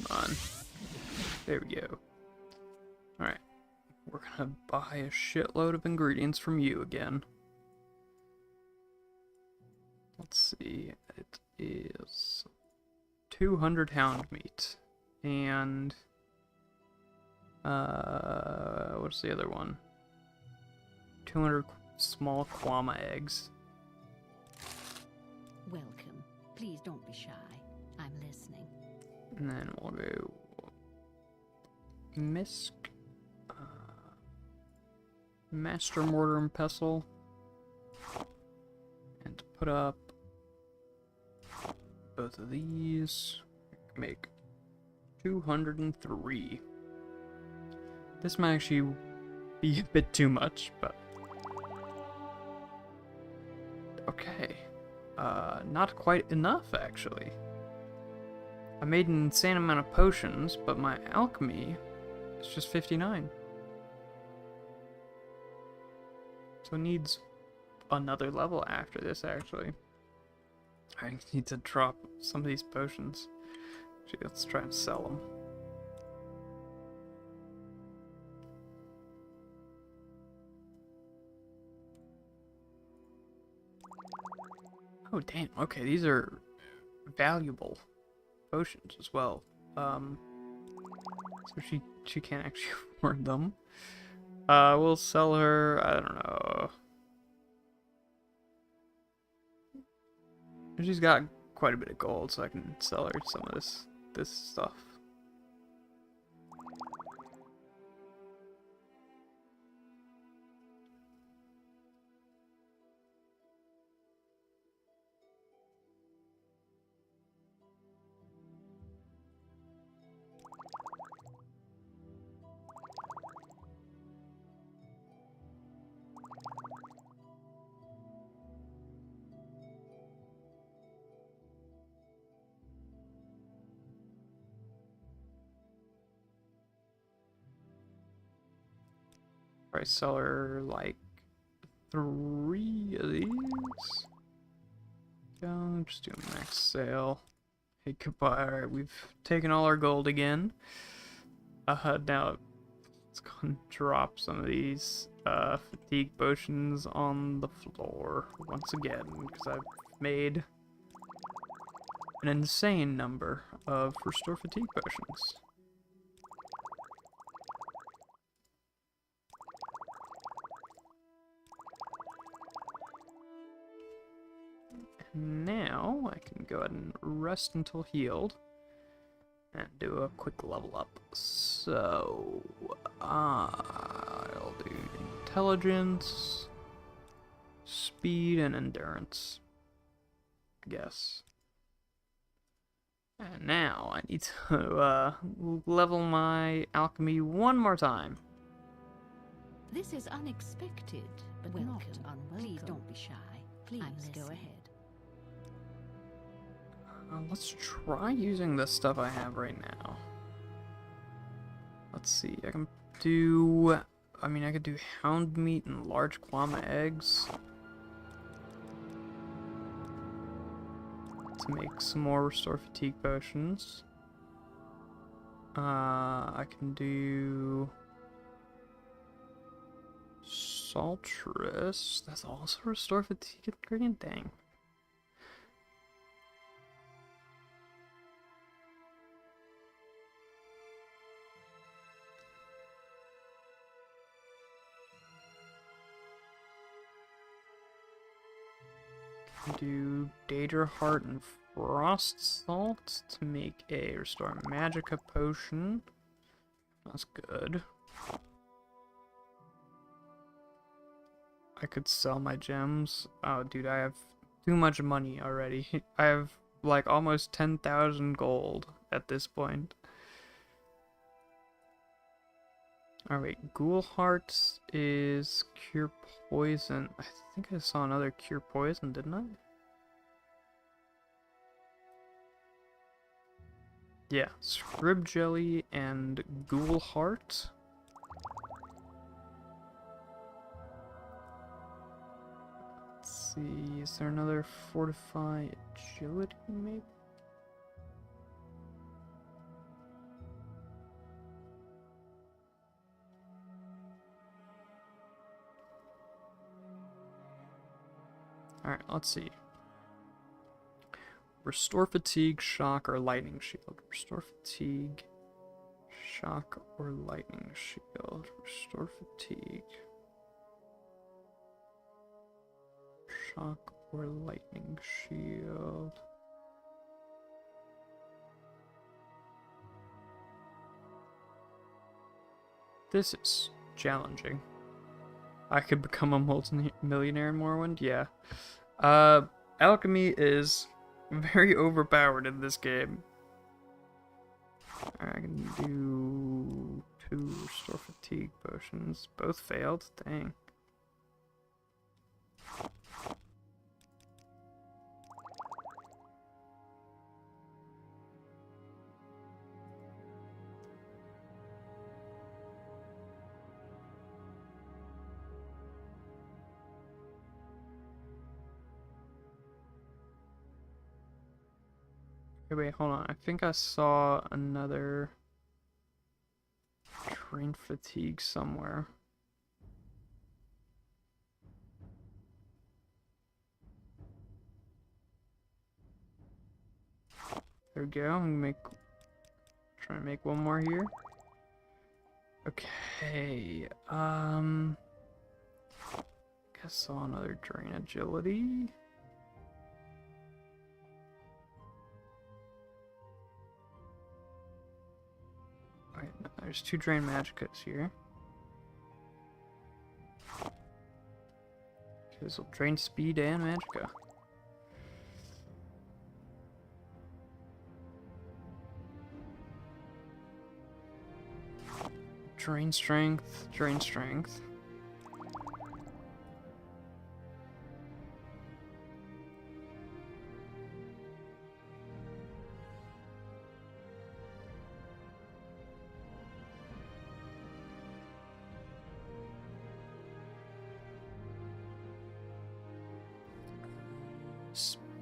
Come on. There we go. Alright. We're gonna buy a shitload of ingredients from you again. Let's see. It is 200 hound meat. And what's the other one? 200 small kwama eggs. Welcome. Please don't be shy. I'm listening. And then we'll go Misk, Master Mortar and Pestle, and to put up both of these, make 203. This might actually be a bit too much, but okay. Not quite enough, actually. I made an insane amount of potions, but my alchemy is just 59. So it needs another level after this, actually. I need to drop some of these potions. Actually, let's try and sell them. Oh, damn. Okay, these are valuable potions as well. So she can't actually afford them. We'll sell her, I don't know. She's got quite a bit of gold, so I can sell her some of this stuff. Probably sell her like 3 of these. Go, just do a max sale. Hey, goodbye. Alright, we've taken all our gold again. Now let's go and drop some of these fatigue potions on the floor once again, because I've made an insane number of restore fatigue potions. Now I can go ahead and rest until healed and do a quick level up. So I'll do intelligence, speed, and endurance, I guess. And now I need to level my alchemy one more time. This is unexpected, but not unwelcome. Please don't be shy. Please go ahead. Let's try using the stuff I have right now. Let's see, I can do... I could do hound meat and large llama eggs to make some more restore fatigue potions. I can do saltress. That's also restore fatigue ingredient. Dang. Do Daedra Heart and Frost Salt to make a Restore Magicka potion. That's good. I could sell my gems. Oh, dude, I have too much money already. I have like almost 10,000 gold at this point. Alright, Ghoul Hearts is Cure Poison. I think I saw another Cure Poison, didn't I? Yeah, Scrib Jelly and Ghoul Heart. Let's see, is there another Fortify Agility maybe? Alright, let's see. Restore Fatigue, Shock, or Lightning Shield. Restore Fatigue, Shock, or Lightning Shield. Restore Fatigue, Shock, or Lightning Shield. This is challenging. I could become a multi-millionaire in Morrowind? Yeah. Alchemy is very overpowered in this game. I can do 2 restore fatigue potions. Both failed? Dang. Wait, hold on. I think I saw another train fatigue somewhere. There we go. I'm gonna try and make one more here. Okay. Guess I saw another drain agility. Alright, no, there's 2 drain magickas here. Okay, this will drain speed and magicka. Drain strength, drain strength.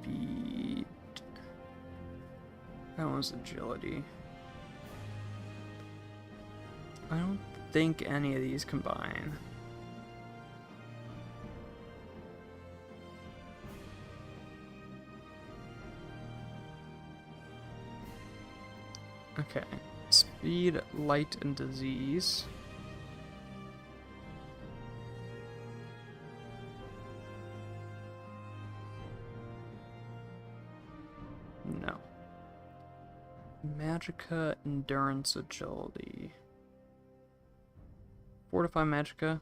speed. That one's agility. I don't think any of these combine. Okay. Speed, light, and disease. No. Magicka, endurance, agility. Fortify Magicka.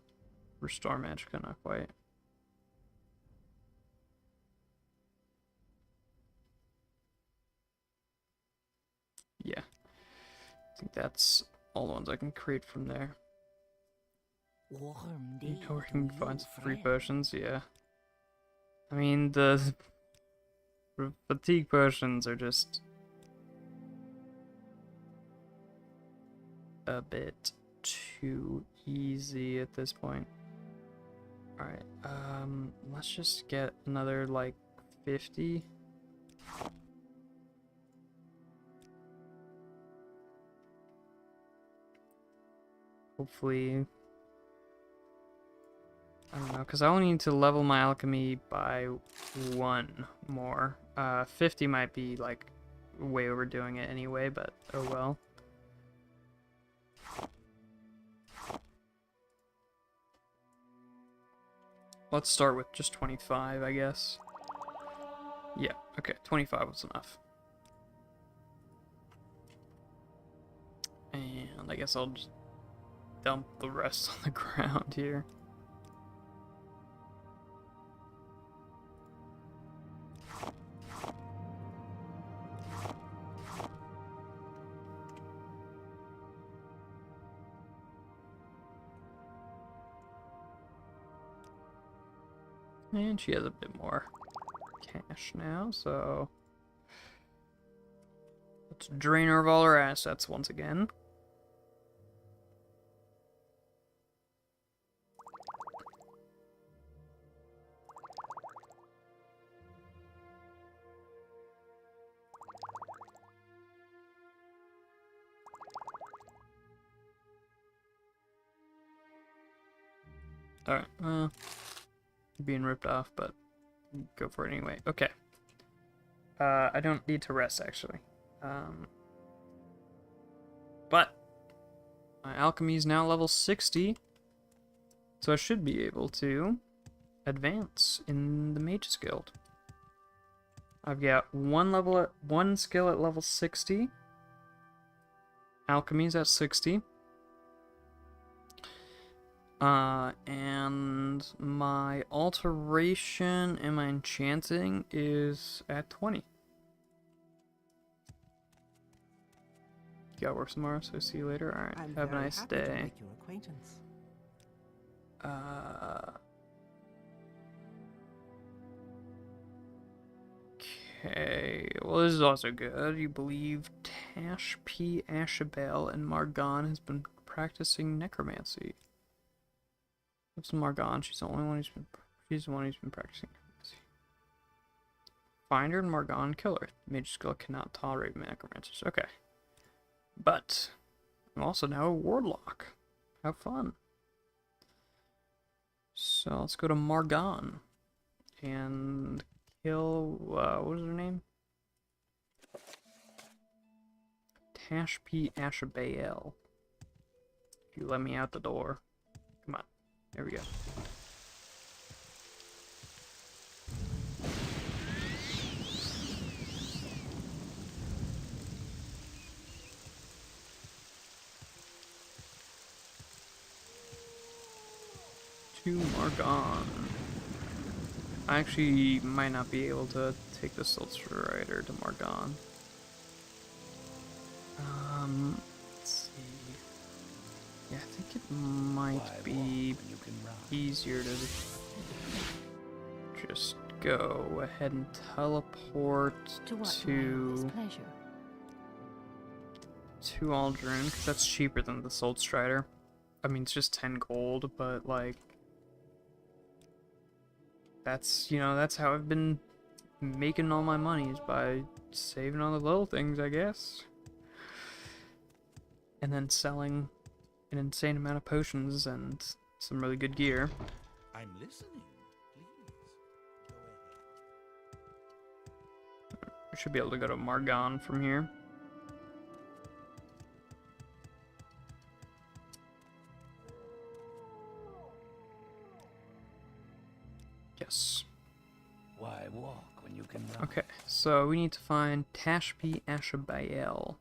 Restore Magicka, not quite. Yeah. I think that's all the ones I can create from there. Warm You day know where to you can you, find some free friend. potions, yeah. I mean, the fatigue potions are just a bit too easy at this point. Alright, let's just get another, like, 50. Hopefully, I don't know, because I only need to level my alchemy by 1 more. 50 might be, like, way overdoing it anyway, but oh well. Let's start with just 25, I guess. Yeah, okay, 25 was enough. And I guess I'll just dump the rest on the ground here. And she has a bit more cash now, so let's drain her of all her assets once again. Alright, well, being ripped off, but go for it anyway. Okay. I don't need to rest, actually. But my alchemy is now level 60, so I should be able to advance in the Mage's Guild. I've got one skill at level 60. Alchemy's at 60. And my alteration and my enchanting is at 20. Gotta work some more, so see you later. Alright, I'm have a very nice happy to day. make your acquaintance. Okay, well this is also good. You believe Tash P. Ashabel and Margon has been practicing necromancy. What's Margon? She's the one who's been practicing necromancy. Find her and Margon, kill her. Mage skill cannot tolerate necromancers. Okay. But I'm also now a warlock. Have fun. So let's go to Margon and kill, what was her name? Tash P. Ashabael. If you let me out the door. Come on. There we go. To Margon. I actually might not be able to take the Soul Strider to Margon. Let's see. Yeah, I think it might be easier to just go ahead and teleport To what do I owe this to pleasure? Aldrin, because that's cheaper than the Soul Strider. I mean, it's just 10 gold, but like, that's, you know, that's how I've been making all my money is by saving on the little things, I guess. And then selling an insane amount of potions and some really good gear. I'm listening. Please, go ahead. We should be able to go to Margon from here. Yes. Why walk when you can run? Okay, so we need to find Tashpi Ashabael.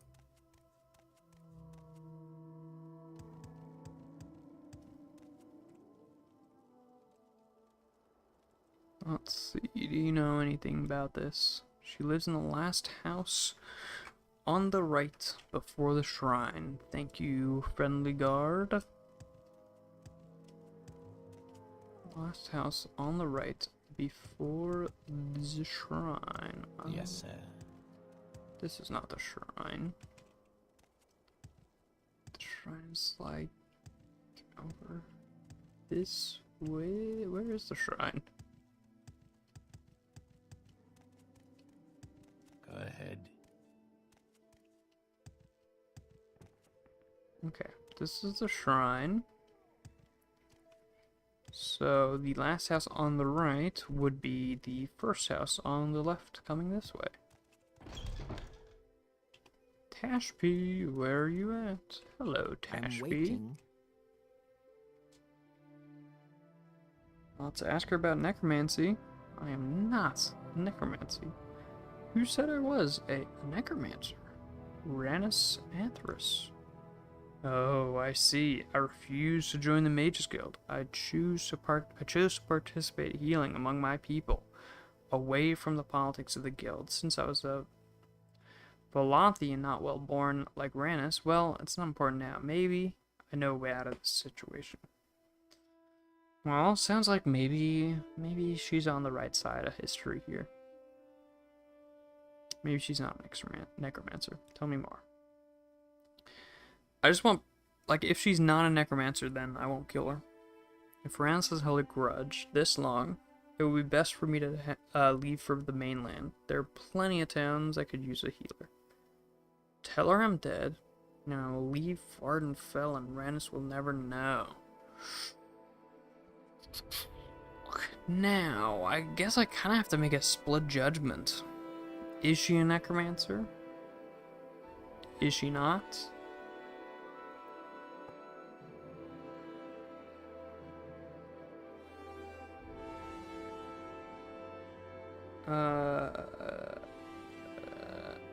Let's see, do you know anything about this? She lives in the last house on the right before the shrine. Thank you, friendly guard. Last house on the right before the shrine. Yes, sir. This is not the shrine. The shrine's like over this way. Where is the shrine? Go ahead. Okay, this is the shrine. So the last house on the right would be the first house on the left coming this way. Tashpi, where are you at? Hello, I'm Tashpi. waiting. Let's ask her about necromancy. I am not necromancy. Who said I was a necromancer? Ranus Anthrus. Oh, I see. I refuse to join the Mages Guild. I chose to participate healing among my people, away from the politics of the guild. Since I was a Volanthian, not well born like Ranus, well, it's not important now. Maybe I know a way out of this situation. Well, sounds like maybe she's on the right side of history here. Maybe she's not a necromancer. Tell me more. I just want, like, if she's not a necromancer, then I won't kill her. If Ranus has held a grudge this long, it would be best for me to leave for the mainland. There are plenty of towns I could use a healer. Tell her I'm dead. Now leave Vardenfell and Ranus will never know. Now, I guess I kind of have to make a split judgment. Is she a necromancer? Is she not?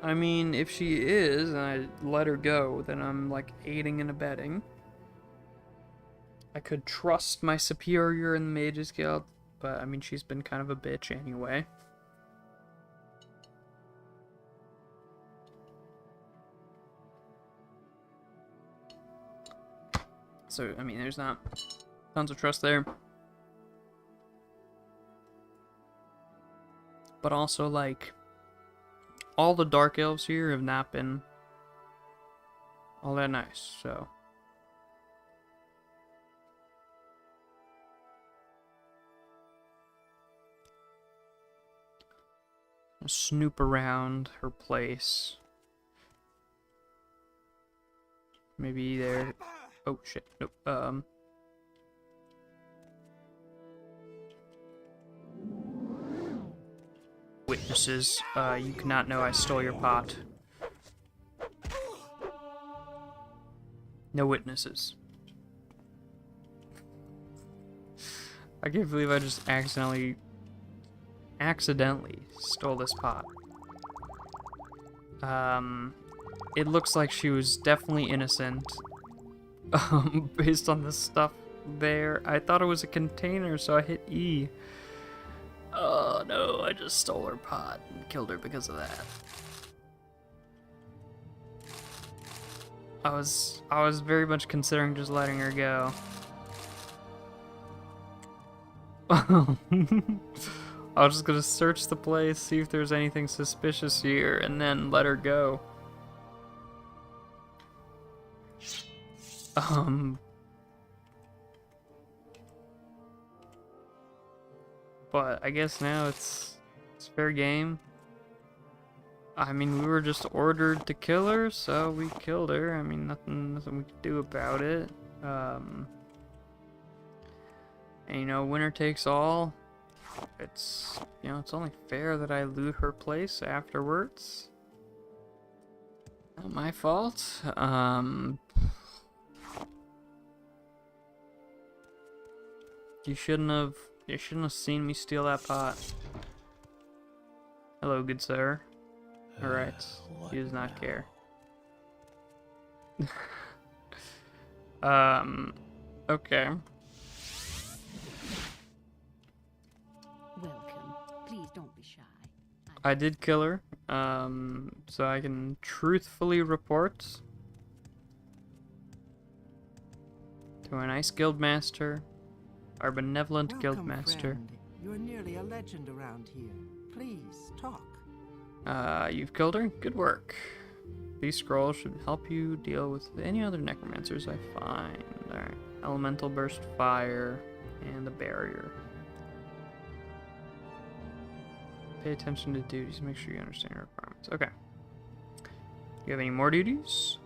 I mean, if she is, and I let her go, then I'm, like, aiding and abetting. I could trust my superior in the Mages Guild, but, I mean, she's been kind of a bitch anyway. So, I mean, there's not tons of trust there. But also, like, all the Dark Elves here have not been all that nice, so. I'll snoop around her place. Maybe there. Oh shit. Nope. Witnesses, you cannot know I stole your pot. No witnesses. I can't believe I just accidentally stole this pot. It looks like she was definitely innocent. Based on the stuff there. I thought it was a container, so I hit E. Oh no, I just stole her pot and killed her because of that. I was very much considering just letting her go. I was just gonna search the place, see if there's anything suspicious here, and then let her go. But I guess now it's It's fair game. I mean, we were just ordered to kill her, so we killed her. I mean, nothing we could do about it. And you know, winner takes all. It's, you know, it's only fair that I loot her place afterwards. Not my fault. You shouldn't have seen me steal that pot. Hello, good sir. Alright, he does not care. Okay. Welcome. Please don't be shy. I did kill her, so I can truthfully report to our nice guild master, our benevolent guild Welcome, master. friend. You're nearly a legend around here. Please, talk. You've killed her? Good work. These scrolls should help you deal with any other necromancers I find. Alright. Elemental burst fire and the barrier. Pay attention to duties. Make sure you understand your requirements. Okay. You have any more duties?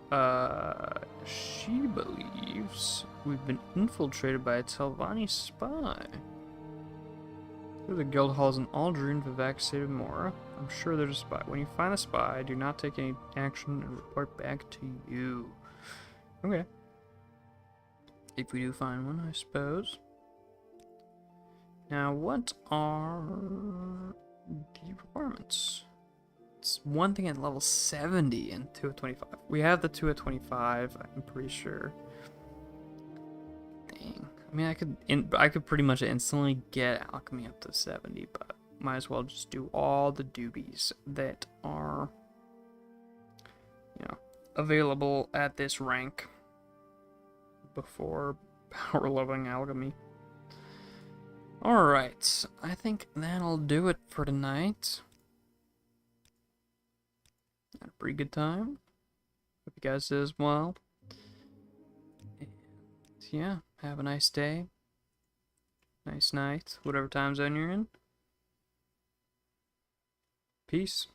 She believes we've been infiltrated by a Telvanni spy. Through the guild halls in Aldrin, Vivek saved Mora. I'm sure there's a spy. When you find a spy, do not take any action and report back to you. Okay. If we do find one, I suppose. Now, what are the requirements? It's one thing at level 70 and 2 at 25. We have the 2 at 25, I'm pretty sure. Dang. I mean, I could pretty much instantly get alchemy up to 70, but might as well just do all the doobies that are, you know, available at this rank before power leveling alchemy. Alright, I think that'll do it for tonight. Had a pretty good time. Hope you guys did as well. And yeah, have a nice day. Nice night, whatever time zone you're in. Peace.